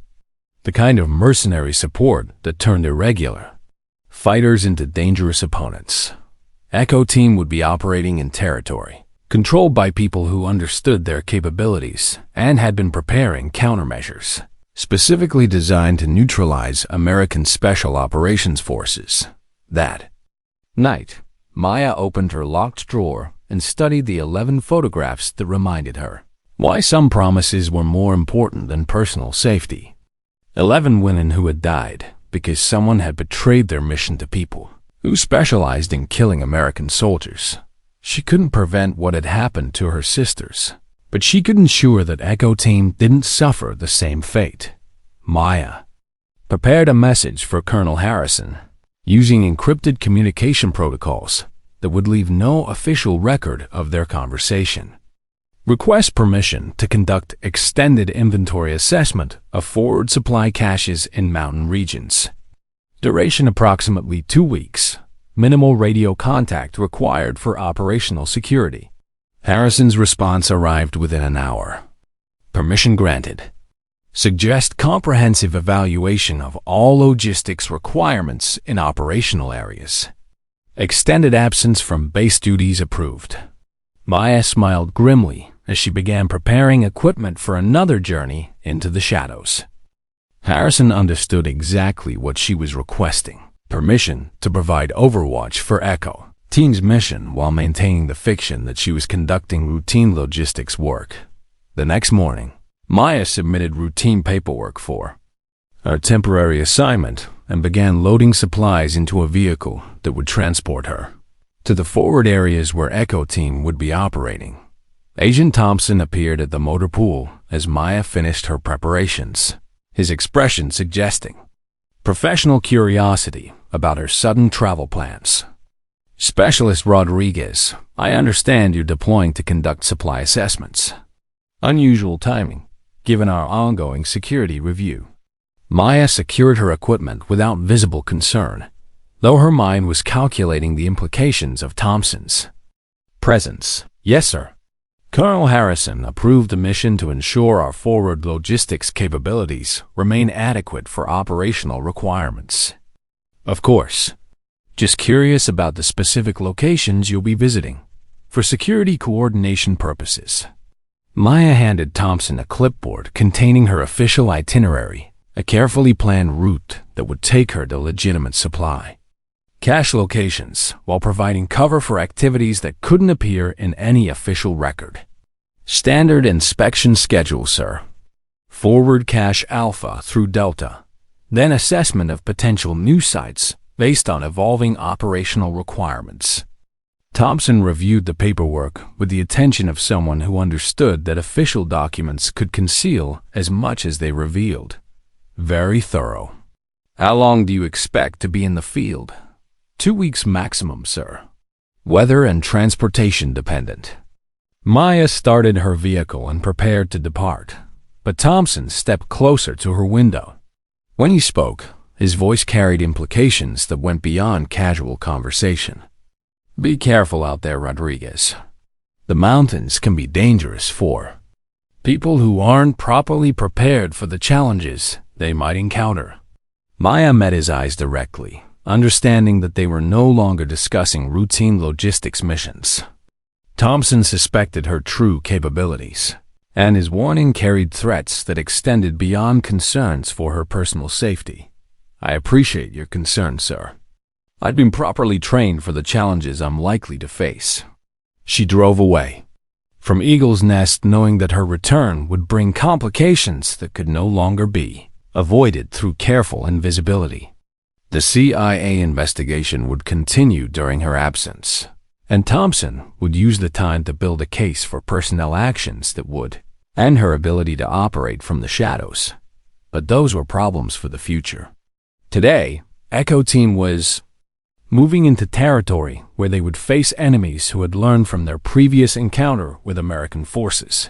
The kind of mercenary support that turned irregular fighters into dangerous opponents. Echo Team would be operating in territory controlled by people who understood their capabilities and had been preparing countermeasures specifically designed to neutralize American Special Operations Forces. That night, Maya opened her locked drawer and studied the 11 photographs that reminded her why some promises were more important than personal safety. 11 women who had died because someone had betrayed their mission to people who specialized in killing American soldiers. She couldn't prevent what had happened to her sisters, but she could ensure that Echo Team didn't suffer the same fate. Maya prepared a message for Colonel Harrison using encrypted communication protocols that would leave no official record of their conversation. Request permission to conduct extended inventory assessment of forward supply caches in mountain regions. Duration approximately 2 weeks. Minimal radio contact required for operational security. Harrison's response arrived within an hour. Permission granted. Suggest comprehensive evaluation of all logistics requirements in operational areas. Extended absence from base duties approved. Maya smiled grimly as she began preparing equipment for another journey into the shadows. Harrison understood exactly what she was requesting. Permission to provide overwatch for Echo Team's mission while maintaining the fiction that she was conducting routine logistics work. The next morning, Maya submitted routine paperwork for her temporary assignment and began loading supplies into a vehicle that would transport her to the forward areas where Echo Team would be operating. Agent Thompson appeared at the motor pool as Maya finished her preparations, his expression suggesting professional curiosity about her sudden travel plans. Specialist Rodriguez, I understand you're deploying to conduct supply assessments. Unusual timing, given our ongoing security review. Maya secured her equipment without visible concern, though her mind was calculating the implications of Thompson's presence. Yes, sir. Colonel Harrison approved the mission to ensure our forward logistics capabilities remain adequate for operational requirements. Of course. Just curious about the specific locations you'll be visiting for security coordination purposes. Maya handed Thompson a clipboard containing her official itinerary, a carefully planned route that would take her to legitimate supply cache locations while providing cover for activities that couldn't appear in any official record. Standard inspection schedule, sir. Forward cache Alpha through Delta, then assessment of potential new sites based on evolving operational requirements. Thompson reviewed the paperwork with the attention of someone who understood that official documents could conceal as much as they revealed. Very thorough. How long do you expect to be in the field? 2 weeks maximum, sir. Weather and transportation dependent. Maya started her vehicle and prepared to depart, but Thompson stepped closer to her window. When he spoke, his voice carried implications that went beyond casual conversation. Be careful out there, Rodriguez. The mountains can be dangerous for people who aren't properly prepared for the challenges they might encounter. Maya met his eyes directly, understanding that they were no longer discussing routine logistics missions. Thompson suspected her true capabilities, and his warning carried threats that extended beyond concerns for her personal safety. I appreciate your concern, sir. I've been properly trained for the challenges I'm likely to face. She drove away from Eagle's Nest, knowing that her return would bring complications that could no longer be avoided through careful invisibility. The CIA investigation would continue during her absence, and Thompson would use the time to build a case for personnel actions that would end her ability to operate from the shadows. But those were problems for the future. Today, Echo Team was moving into territory where they would face enemies who had learned from their previous encounter with American forces.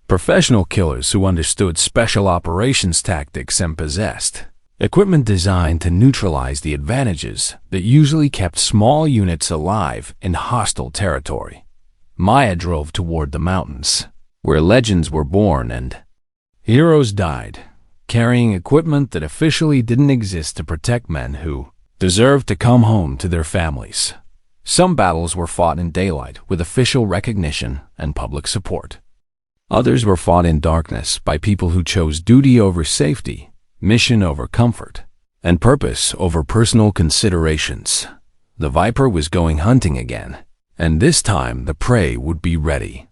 Professional killers who understood special operations tactics and possessed equipment designed to neutralize the advantages that usually kept small units alive in hostile territory. Maya drove toward the mountains, where legends were born and heroes died, carrying equipment that officially didn't exist to protect men who deserved to come home to their families. Some battles were fought in daylight with official recognition and public support. Others were fought in darkness by people who chose duty over safety, mission over comfort, and purpose over personal considerations. The Viper was going hunting again, and this time the prey would be ready.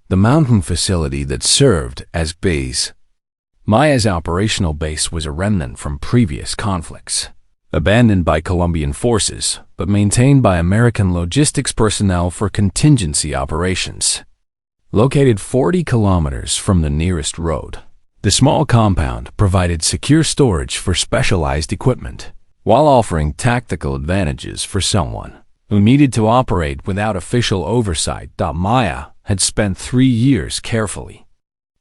The mountain facility that served as base. Maya's operational base was a remnant from previous conflicts, abandoned by Colombian forces, but maintained by American logistics personnel for contingency operations. Located 40 kilometers from the nearest road, the small compound provided secure storage for specialized equipment, while offering tactical advantages for someone who needed to operate without official oversight. Maya had spent 3 years carefully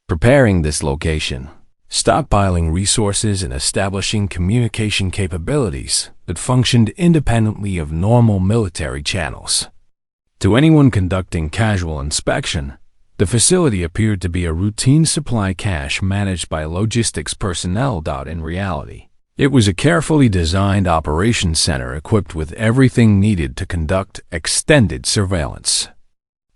preparing this location, stockpiling resources and establishing communication capabilities that functioned independently of normal military channels. To anyone conducting casual inspection, the facility appeared to be a routine supply cache managed by logistics personnel. In reality, it was a carefully designed operations center equipped with everything needed to conduct extended surveillance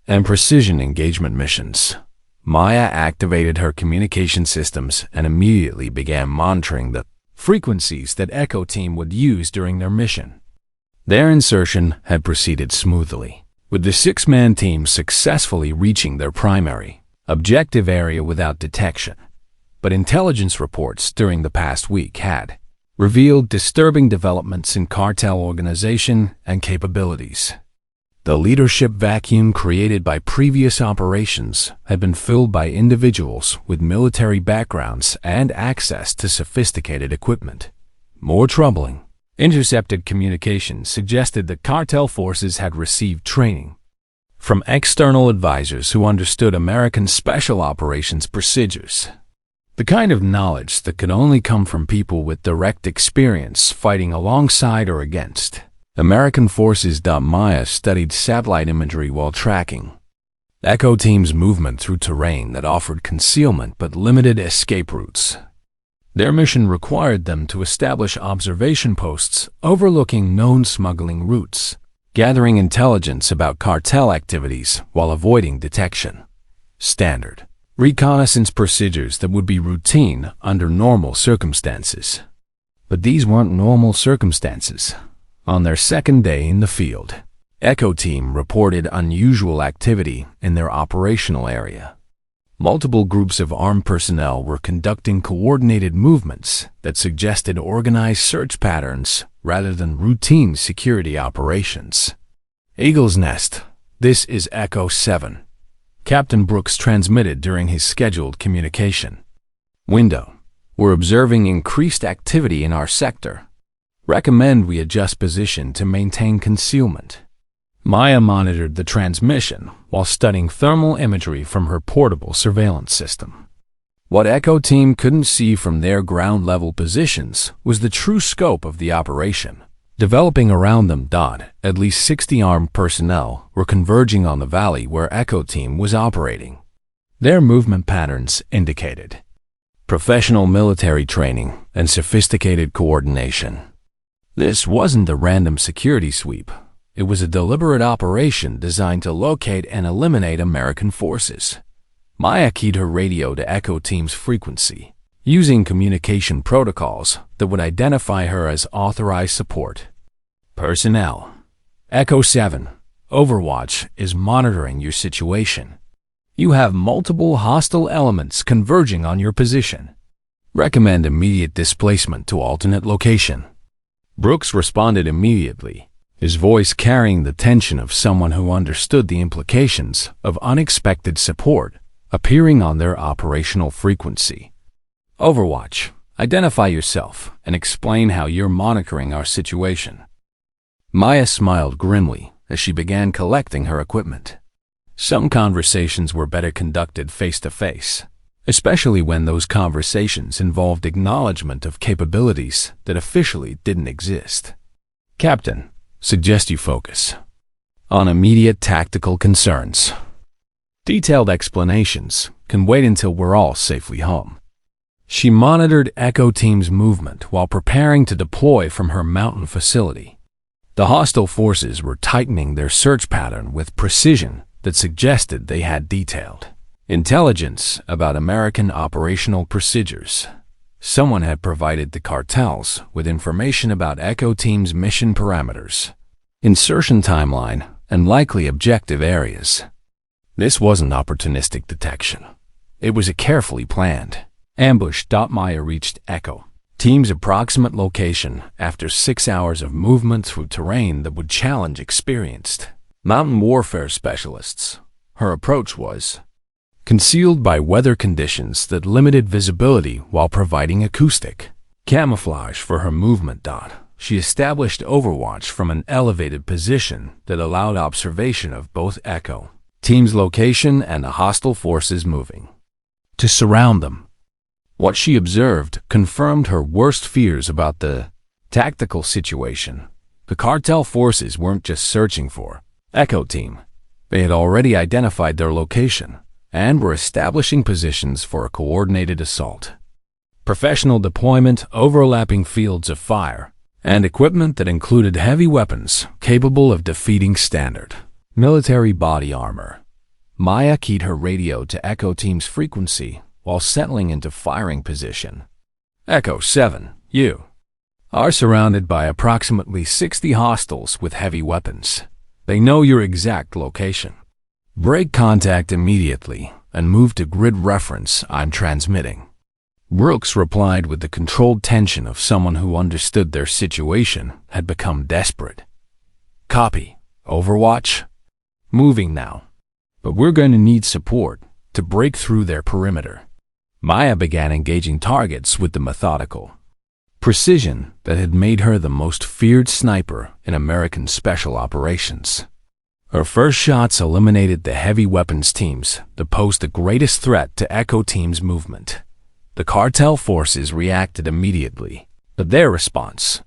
and precision engagement missions. Maya activated her communication systems and immediately began monitoring the frequencies that Echo Team would use during their mission. Their insertion had proceeded smoothly, with the 6-man team successfully reaching their primary objective area without detection. But intelligence reports during the past week had revealed disturbing developments in cartel organization and capabilities. The leadership vacuum created by previous operations had been filled by individuals with military backgrounds and access to sophisticated equipment. More troubling, intercepted communications suggested that cartel forces had received training from external advisors who understood American special operations procedures. The kind of knowledge that could only come from people with direct experience fighting alongside or against American forces. Maya studied satellite imagery while tracking Echo Team's movement through terrain that offered concealment but limited escape routes. Their mission required them to establish observation posts overlooking known smuggling routes, gathering intelligence about cartel activities while avoiding detection. Standard reconnaissance procedures that would be routine under normal circumstances. But these weren't normal circumstances. On their second day in the field, Echo Team reported unusual activity in their operational area. Multiple groups of armed personnel were conducting coordinated movements that suggested organized search patterns rather than routine security operations. Eagle's Nest, this is Echo 7. Captain Brooks transmitted during his scheduled communication window. We're observing increased activity in our sector. Recommend we adjust position to maintain concealment. Maya monitored the transmission while studying thermal imagery from her portable surveillance system. What Echo Team couldn't see from their ground-level positions was the true scope of the operation. developing around them. At least 60 armed personnel were converging on the valley where Echo Team was operating. Their movement patterns indicated professional military training and sophisticated coordination. This wasn't a random security sweep. It was a deliberate operation designed to locate and eliminate American forces. Maya keyed her radio to Echo Team's frequency, using communication protocols that would identify her as authorized support personnel. Echo 7, Overwatch is monitoring your situation. You have multiple hostile elements converging on your position. Recommend immediate displacement to alternate location. Brooks responded immediately, his voice carrying the tension of someone who understood the implications of unexpected support appearing on their operational frequency. Overwatch, identify yourself and explain how you're monitoring our situation. Maya smiled grimly as she began collecting her equipment. Some conversations were better conducted face-to-face, especially when those conversations involved acknowledgement of capabilities that officially didn't exist. Captain, suggest you focus on immediate tactical concerns. Detailed explanations can wait until we're all safely home. She monitored Echo Team's movement while preparing to deploy from her mountain facility. The hostile forces were tightening their search pattern with precision that suggested they had detailed intelligence about American operational procedures. Someone had provided the cartels with information about Echo Team's mission parameters, insertion timeline, and likely objective areas. This wasn't opportunistic detection. It was a carefully planned ambush. Maya reached Echo Team's approximate location after 6 hours of movement through terrain that would challenge experienced mountain warfare specialists. Her approach was concealed by weather conditions that limited visibility while providing acoustic camouflage for her movement. She established Overwatch from an elevated position that allowed observation of both Echo Team's location and the hostile forces moving to surround them. What she observed confirmed her worst fears about the tactical situation. The cartel forces weren't just searching for Echo Team. They had already identified their location and were establishing positions for a coordinated assault. Professional deployment, overlapping fields of fire, and equipment that included heavy weapons capable of defeating standard military body armor. Maya keyed her radio to Echo Team's frequency while settling into firing position. Echo 7, you are surrounded by approximately 60 hostiles with heavy weapons. They know your exact location. Break contact immediately and move to grid reference. I'm transmitting. Brooks replied with the controlled tension of someone who understood their situation had become desperate. Copy. Overwatch. Moving now. But we're going to need support to break through their perimeter. Maya began engaging targets with the methodical precision that had made her the most feared sniper in American special operations. Her first shots eliminated the heavy weapons teams that posed the greatest threat to Echo Team's movement. The cartel forces reacted immediately, but their response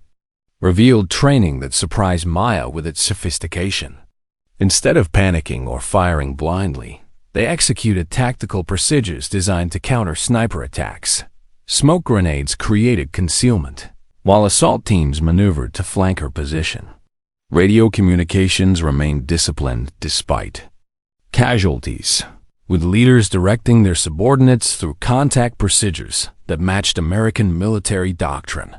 revealed training that surprised Maya with its sophistication. Instead of panicking or firing blindly, they executed tactical procedures designed to counter sniper attacks. Smoke grenades created concealment, while assault teams maneuvered to flank her position. Radio communications remained disciplined despite casualties, with leaders directing their subordinates through contact procedures that matched American military doctrine.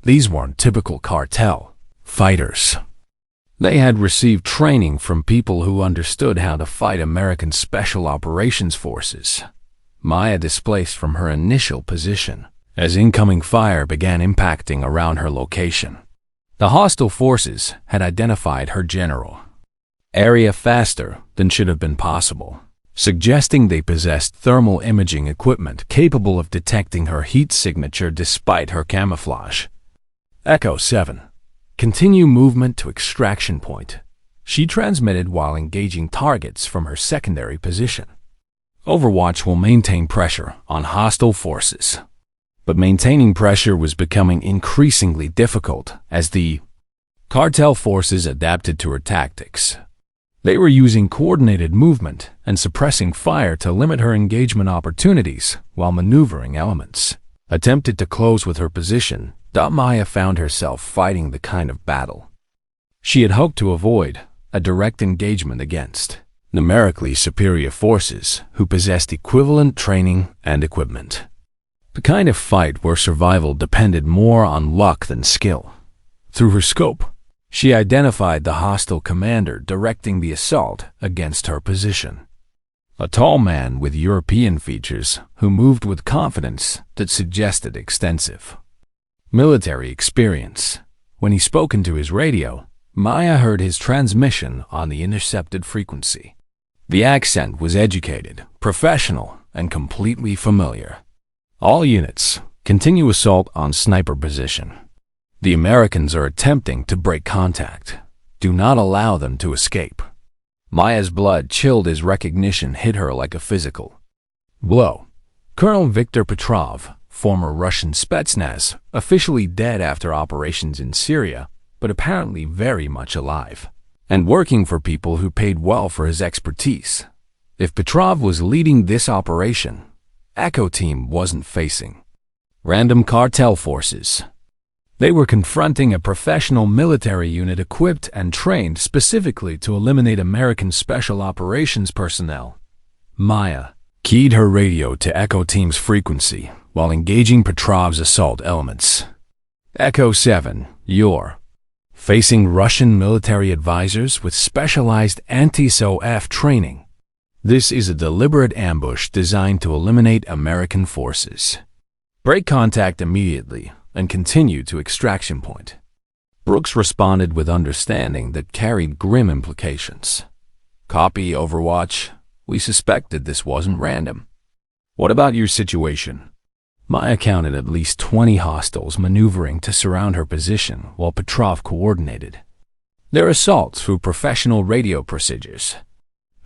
These weren't typical cartel fighters. They had received training from people who understood how to fight American Special Operations Forces. Maya displaced from her initial position as incoming fire began impacting around her location. The hostile forces had identified her general area faster than should have been possible, suggesting they possessed thermal imaging equipment capable of detecting her heat signature despite her camouflage. Echo 7. Continue movement to extraction point. She transmitted while engaging targets from her secondary position. Overwatch will maintain pressure on hostile forces. But maintaining pressure was becoming increasingly difficult as the Cartel forces adapted to her tactics. They were using coordinated movement and suppressing fire to limit her engagement opportunities, while maneuvering elements attempted to close with her position. Maya found herself fighting the kind of battle she had hoped to avoid, a direct engagement against numerically superior forces who possessed equivalent training and equipment. The kind of fight where survival depended more on luck than skill. Through her scope, she identified the hostile commander directing the assault against her position. A tall man with European features who moved with confidence that suggested extensive military experience. When he spoke into his radio, Maya heard his transmission on the intercepted frequency. The accent was educated, professional, and completely familiar. All units, continue assault on sniper position. The Americans are attempting to break contact. Do not allow them to escape. Maya's blood chilled as recognition hit her like a physical blow. Colonel Viktor Petrov, former Russian Spetsnaz, officially dead after operations in Syria, but apparently very much alive, and working for people who paid well for his expertise. If Petrov was leading this operation, Echo Team wasn't facing random cartel forces. They were confronting a professional military unit equipped and trained specifically to eliminate American Special Operations personnel. Maya keyed her radio to Echo Team's frequency while engaging Petrov's assault elements. Echo 7, you're facing Russian military advisors with specialized anti-SOF training. This is a deliberate ambush designed to eliminate American forces. Break contact immediately and continue to extraction point. Brooks responded with understanding that carried grim implications. Copy, Overwatch. We suspected this wasn't random. What about your situation? Maya counted at least 20 hostiles maneuvering to surround her position while Petrov coordinated their assaults through professional radio procedures.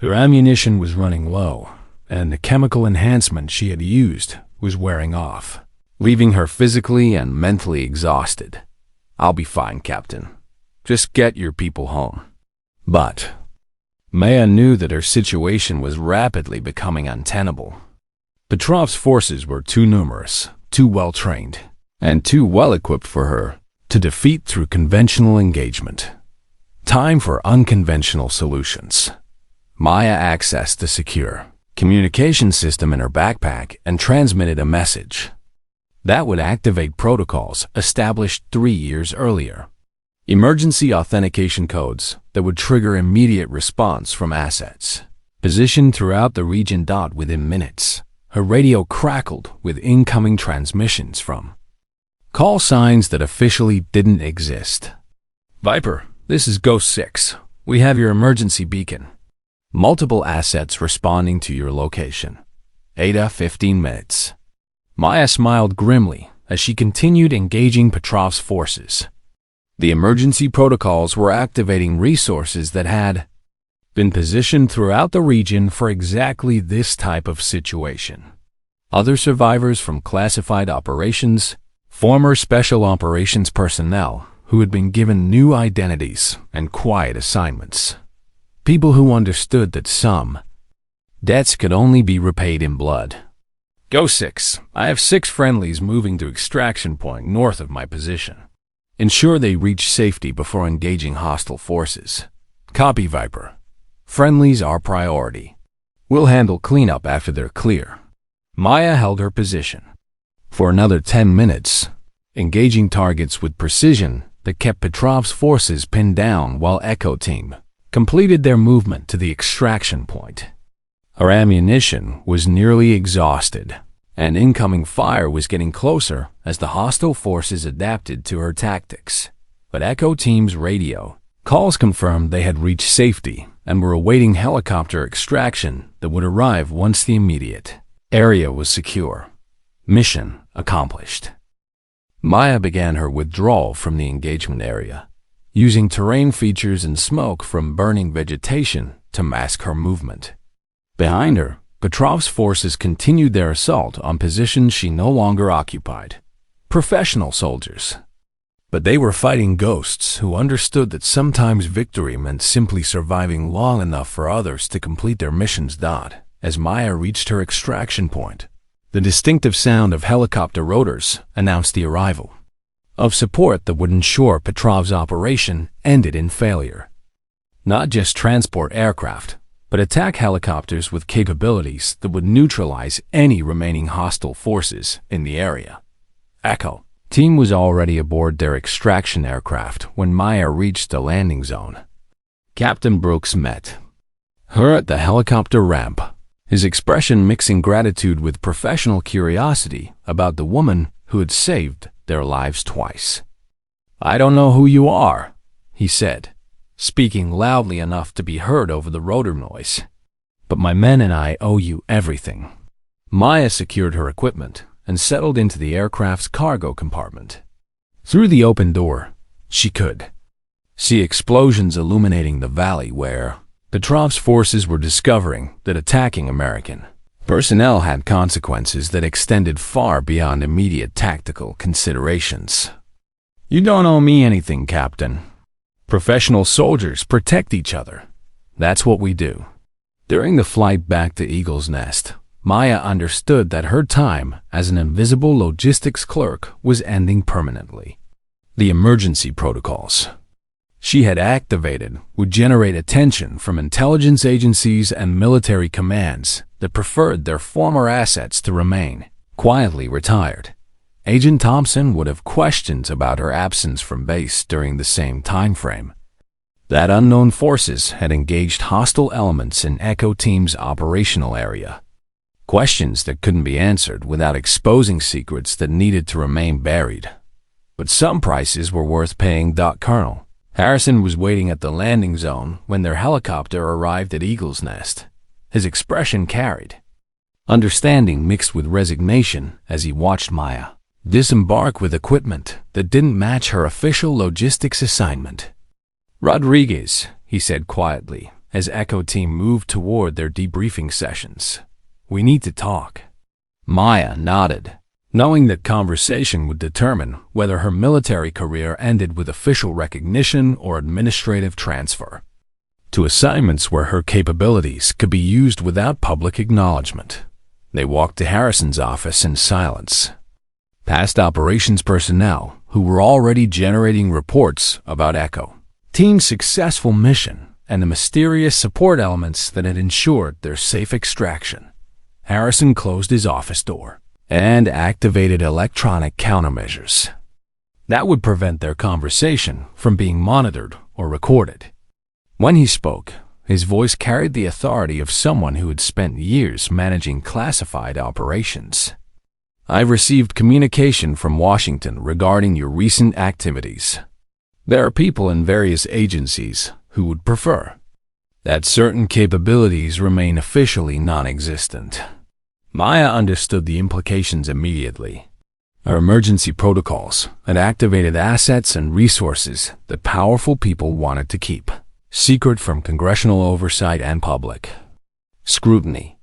Her ammunition was running low, and the chemical enhancement she had used was wearing off, leaving her physically and mentally exhausted. I'll be fine, Captain. Just get your people home. But Maya knew that her situation was rapidly becoming untenable. Petrov's forces were too numerous, too well-trained, and too well-equipped for her to defeat through conventional engagement. Time for unconventional solutions. Maya accessed the secure communication system in her backpack and transmitted a message that would activate protocols established 3 years earlier. Emergency authentication codes that would trigger immediate response from assets positioned throughout the region. Within minutes, her radio crackled with incoming transmissions from call signs that officially didn't exist. Viper, this is Ghost 6. We have your emergency beacon. Multiple assets responding to your location. Ada, 15 minutes. Maya smiled grimly as she continued engaging Petrov's forces. The emergency protocols were activating resources that had been positioned throughout the region for exactly this type of situation. Other survivors from classified operations, former special operations personnel who had been given new identities and quiet assignments. People who understood that some debts could only be repaid in blood. Go 6. I have 6 friendlies moving to extraction point north of my position. Ensure they reach safety before engaging hostile forces. Copy, Viper. Friendlies are priority. We'll handle cleanup after they're clear. Maya held her position for another 10 minutes, engaging targets with precision that kept Petrov's forces pinned down while Echo Team completed their movement to the extraction point. Her ammunition was nearly exhausted, and incoming fire was getting closer as the hostile forces adapted to her tactics. But Echo Team's radio calls confirmed they had reached safety and were awaiting helicopter extraction that would arrive once the immediate area was secure. Mission accomplished. Maya began her withdrawal from the engagement area, using terrain features and smoke from burning vegetation to mask her movement. Behind her, Petrov's forces continued their assault on positions she no longer occupied. Professional soldiers. But they were fighting ghosts who understood that sometimes victory meant simply surviving long enough for others to complete their missions. As Maya reached her extraction point, the distinctive sound of helicopter rotors announced the arrival of support that would ensure Petrov's operation ended in failure. Not just transport aircraft, but attack helicopters with capabilities that would neutralize any remaining hostile forces in the area. Echo team was already aboard their extraction aircraft when Maya reached the landing zone. Captain Brooks met her at the helicopter ramp, his expression mixing gratitude with professional curiosity about the woman who had saved their lives twice. "I don't know who you are," he said, speaking loudly enough to be heard over the rotor noise, "but my men and I owe you everything." Maya secured her equipment and settled into the aircraft's cargo compartment. Through the open door, she could see explosions illuminating the valley where Petrov's forces were discovering that attacking American personnel had consequences that extended far beyond immediate tactical considerations. "You don't owe me anything, Captain. Professional soldiers protect each other. That's what we do." During the flight back to Eagle's Nest, Maya understood that her time as an invisible logistics clerk was ending permanently. The emergency protocols she had activated would generate attention from intelligence agencies and military commands that preferred their former assets to remain quietly retired. Agent Thompson would have questions about her absence from base during the same time frame. That unknown forces had engaged hostile elements in Echo Team's operational area. Questions that couldn't be answered without exposing secrets that needed to remain buried. But some prices were worth paying. Colonel Harrison was waiting at the landing zone when their helicopter arrived at Eagle's Nest. His expression carried understanding mixed with resignation as he watched Maya disembark with equipment that didn't match her official logistics assignment. "Rodriguez," he said quietly as Echo Team moved toward their debriefing sessions, "we need to talk." Maya nodded, knowing that conversation would determine whether her military career ended with official recognition or administrative transfer to assignments where her capabilities could be used without public acknowledgement. They walked to Harrison's office in silence, past operations personnel who were already generating reports about Echo Team's successful mission and the mysterious support elements that had ensured their safe extraction. Harrison closed his office door and activated electronic countermeasures that would prevent their conversation from being monitored or recorded. When he spoke, his voice carried the authority of someone who had spent years managing classified operations. "I've received communication from Washington regarding your recent activities. There are people in various agencies who would prefer that certain capabilities remain officially non-existent." Maya understood the implications immediately. Her emergency protocols had activated assets and resources that powerful people wanted to keep secret from congressional oversight and public scrutiny.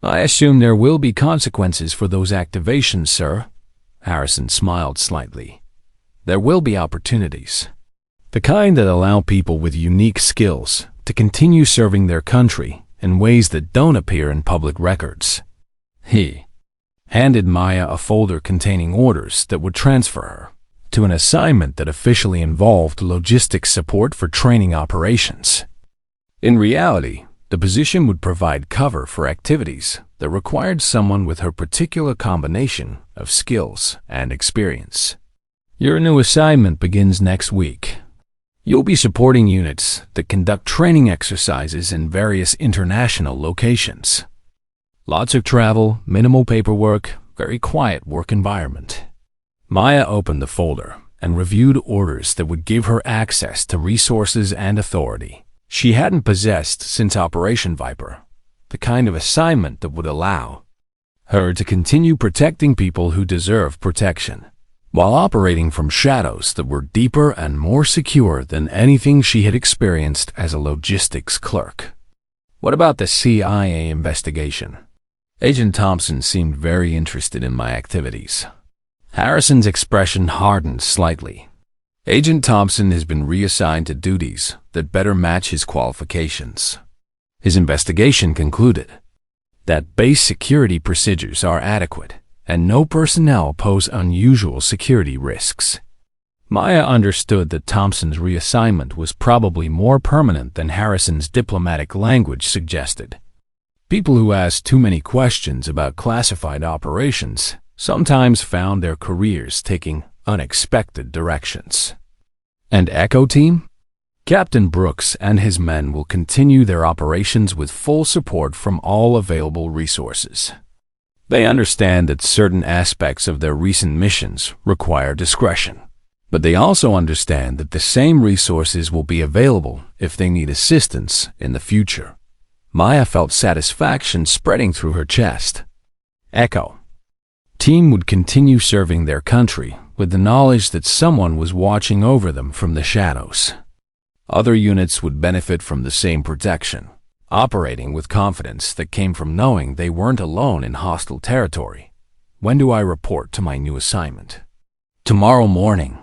"I assume there will be consequences for those activations, sir." Harrison smiled slightly. "There will be opportunities, the kind that allow people with unique skills to continue serving their country in ways that don't appear in public records." He handed Maya a folder containing orders that would transfer her to an assignment that officially involved logistics support for training operations. In reality, the position would provide cover for activities that required someone with her particular combination of skills and experience. "Your new assignment begins next week. You'll be supporting units that conduct training exercises in various international locations. Lots of travel, minimal paperwork, very quiet work environment." Maya opened the folder and reviewed orders that would give her access to resources and authority she hadn't possessed since Operation Viper, the kind of assignment that would allow her to continue protecting people who deserve protection, while operating from shadows that were deeper and more secure than anything she had experienced as a logistics clerk. "What about the CIA investigation?" Agent Thompson seemed very interested in my activities. Harrison's expression hardened slightly. Agent Thompson has been reassigned to duties that better match his qualifications. His investigation concluded that base security procedures are adequate and no personnel pose unusual security risks. Maya understood that Thompson's reassignment was probably more permanent than Harrison's diplomatic language suggested. People who asked too many questions about classified operations sometimes found their careers taking unexpected directions. And Echo Team? Captain Brooks and his men will continue their operations with full support from all available resources. They understand that certain aspects of their recent missions require discretion, but they also understand that the same resources will be available if they need assistance in the future. Maya felt satisfaction spreading through her chest. Echo Team would continue serving their country with the knowledge that someone was watching over them from the shadows. Other units would benefit from the same protection, operating with confidence that came from knowing they weren't alone in hostile territory. When do I report to my new assignment? Tomorrow morning.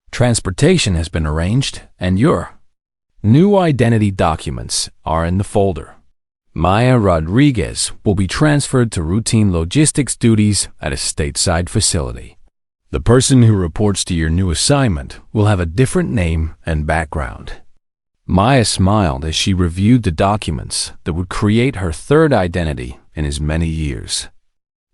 Transportation has been arranged, and your new identity documents are in the folder. Maya Rodriguez will be transferred to routine logistics duties at a stateside facility. The person who reports to your new assignment will have a different name and background. Maya smiled as she reviewed the documents that would create her third identity in as many years.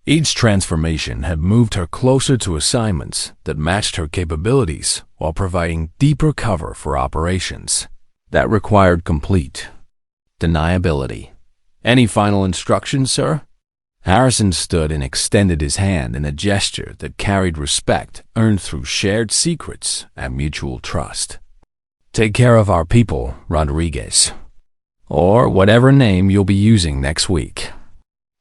Each transformation had moved her closer to assignments that matched her capabilities while providing deeper cover for operations. That required complete deniability. Any final instructions, sir? Harrison stood and extended his hand in a gesture that carried respect earned through shared secrets and mutual trust. Take care of our people, Rodriguez. Or whatever name you'll be using next week.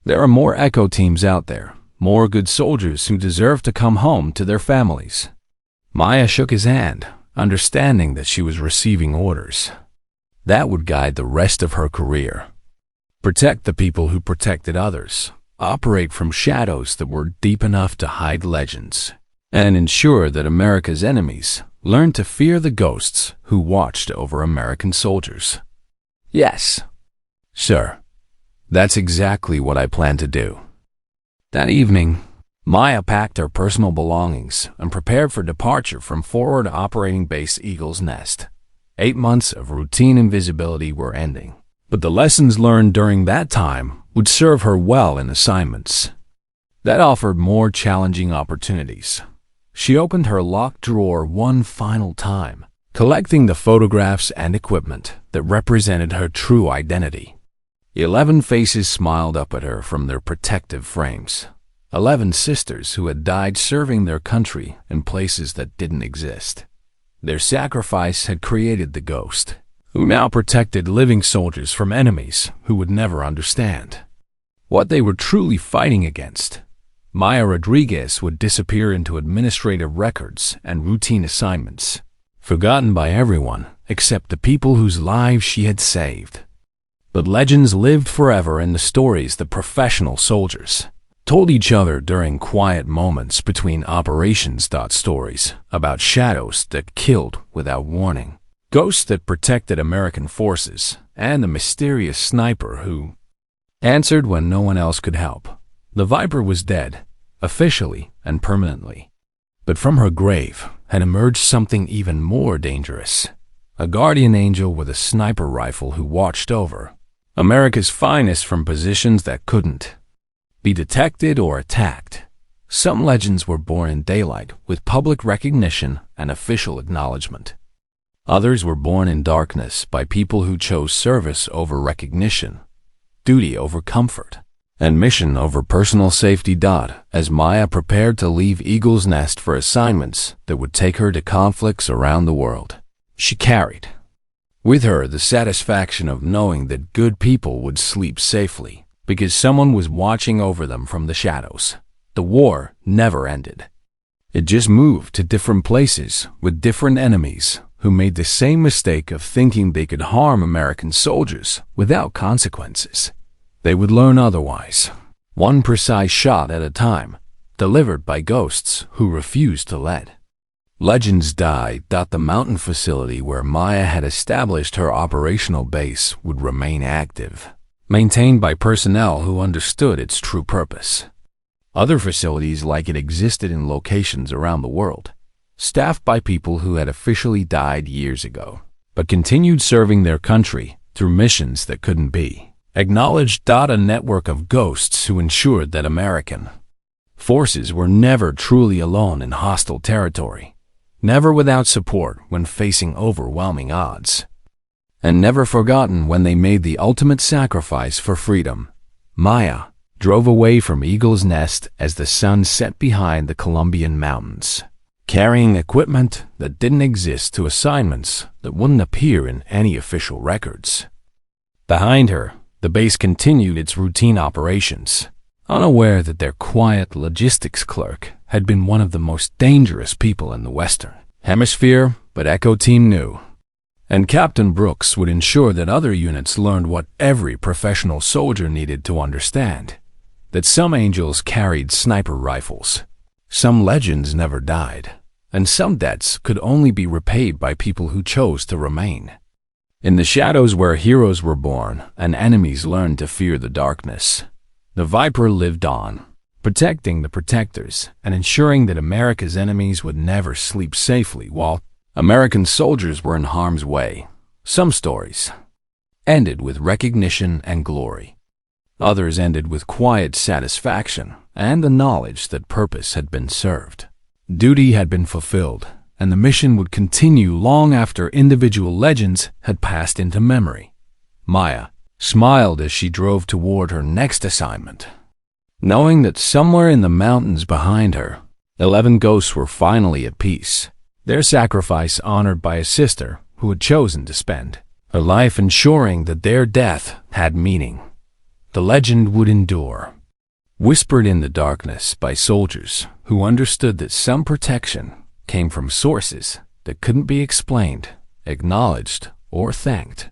There are more Echo Teams out there, more good soldiers who deserve to come home to their families. Maya shook his hand, understanding that she was receiving orders. That would guide the rest of her career. Protect the people who protected others, operate from shadows that were deep enough to hide legends, and ensure that America's enemies learned to fear the ghosts who watched over American soldiers. Yes, sir. That's exactly what I plan to do. That evening, Maya packed her personal belongings and prepared for departure from Forward Operating Base Eagle's Nest. 8 months of routine invisibility were ending, but the lessons learned during that time would serve her well in assignments that offered more challenging opportunities. She opened her locked drawer one final time, collecting the photographs and equipment that represented her true identity. 11 faces smiled up at her from their protective frames. 11 sisters who had died serving their country in places that didn't exist. Their sacrifice had created the ghost, who now protected living soldiers from enemies who would never understand what they were truly fighting against. Maya Rodriguez would disappear into administrative records and routine assignments, forgotten by everyone except the people whose lives she had saved. But legends lived forever in the stories that professional soldiers told each other during quiet moments between operations. Stories about shadows that killed without warning, ghosts that protected American forces, and the mysterious sniper who answered when no one else could help. The Viper was dead, officially and permanently. But from her grave had emerged something even more dangerous. A guardian angel with a sniper rifle who watched over America's finest from positions that couldn't be detected or attacked. Some legends were born in daylight with public recognition and official acknowledgement. Others were born in darkness by people who chose service over recognition, duty over comfort, and mission over personal safety. As Maya prepared to leave Eagle's Nest for assignments that would take her to conflicts around the world, she carried with her the satisfaction of knowing that good people would sleep safely because someone was watching over them from the shadows. The war never ended. It just moved to different places with different enemies who made the same mistake of thinking they could harm American soldiers without consequences. They would learn otherwise, one precise shot at a time, delivered by ghosts who refused to let Legends died that the mountain facility where Maya had established her operational base would remain active, maintained by personnel who understood its true purpose. Other facilities like it existed in locations around the world, staffed by people who had officially died years ago, but continued serving their country through missions that couldn't be acknowledged. A network of ghosts who ensured that American forces were never truly alone in hostile territory, never without support when facing overwhelming odds, and never forgotten when they made the ultimate sacrifice for freedom. Maya drove away from Eagle's Nest as the sun set behind the Colombian mountains, carrying equipment that didn't exist to assignments that wouldn't appear in any official records. Behind her, the base continued its routine operations, unaware that their quiet logistics clerk had been one of the most dangerous people in the Western Hemisphere, but Echo Team knew. And Captain Brooks would ensure that other units learned what every professional soldier needed to understand: that some angels carried sniper rifles, some legends never died, and some debts could only be repaid by people who chose to remain. In the shadows where heroes were born and enemies learned to fear the darkness, the Viper lived on, protecting the protectors and ensuring that America's enemies would never sleep safely while American soldiers were in harm's way. Some stories ended with recognition and glory. Others ended with quiet satisfaction and the knowledge that purpose had been served. Duty had been fulfilled, and the mission would continue long after individual legends had passed into memory. Maya smiled as she drove toward her next assignment, knowing that somewhere in the mountains behind her, 11 ghosts were finally at peace, their sacrifice honored by a sister who had chosen to spend her life ensuring that their death had meaning. The legend would endure, whispered in the darkness by soldiers who understood that some protection came from sources that couldn't be explained, acknowledged, or thanked,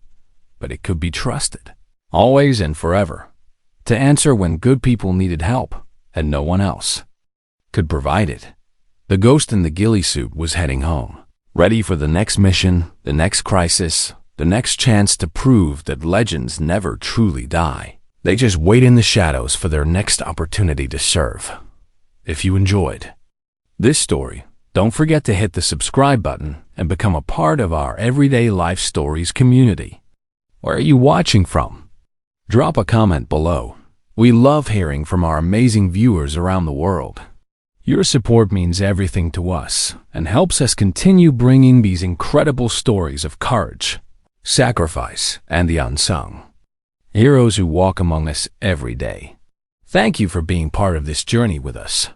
but it could be trusted, always and forever, to answer when good people needed help and no one else could provide it. The ghost in the ghillie suit was heading home, ready for the next mission, the next crisis, the next chance to prove that legends never truly die. They just wait in the shadows for their next opportunity to serve. If you enjoyed this story, don't forget to hit the subscribe button and become a part of our Everyday Life Stories community. Where are you watching from? Drop a comment below. We love hearing from our amazing viewers around the world. Your support means everything to us and helps us continue bringing these incredible stories of courage, sacrifice, and the unsung heroes who walk among us every day. Thank you for being part of this journey with us.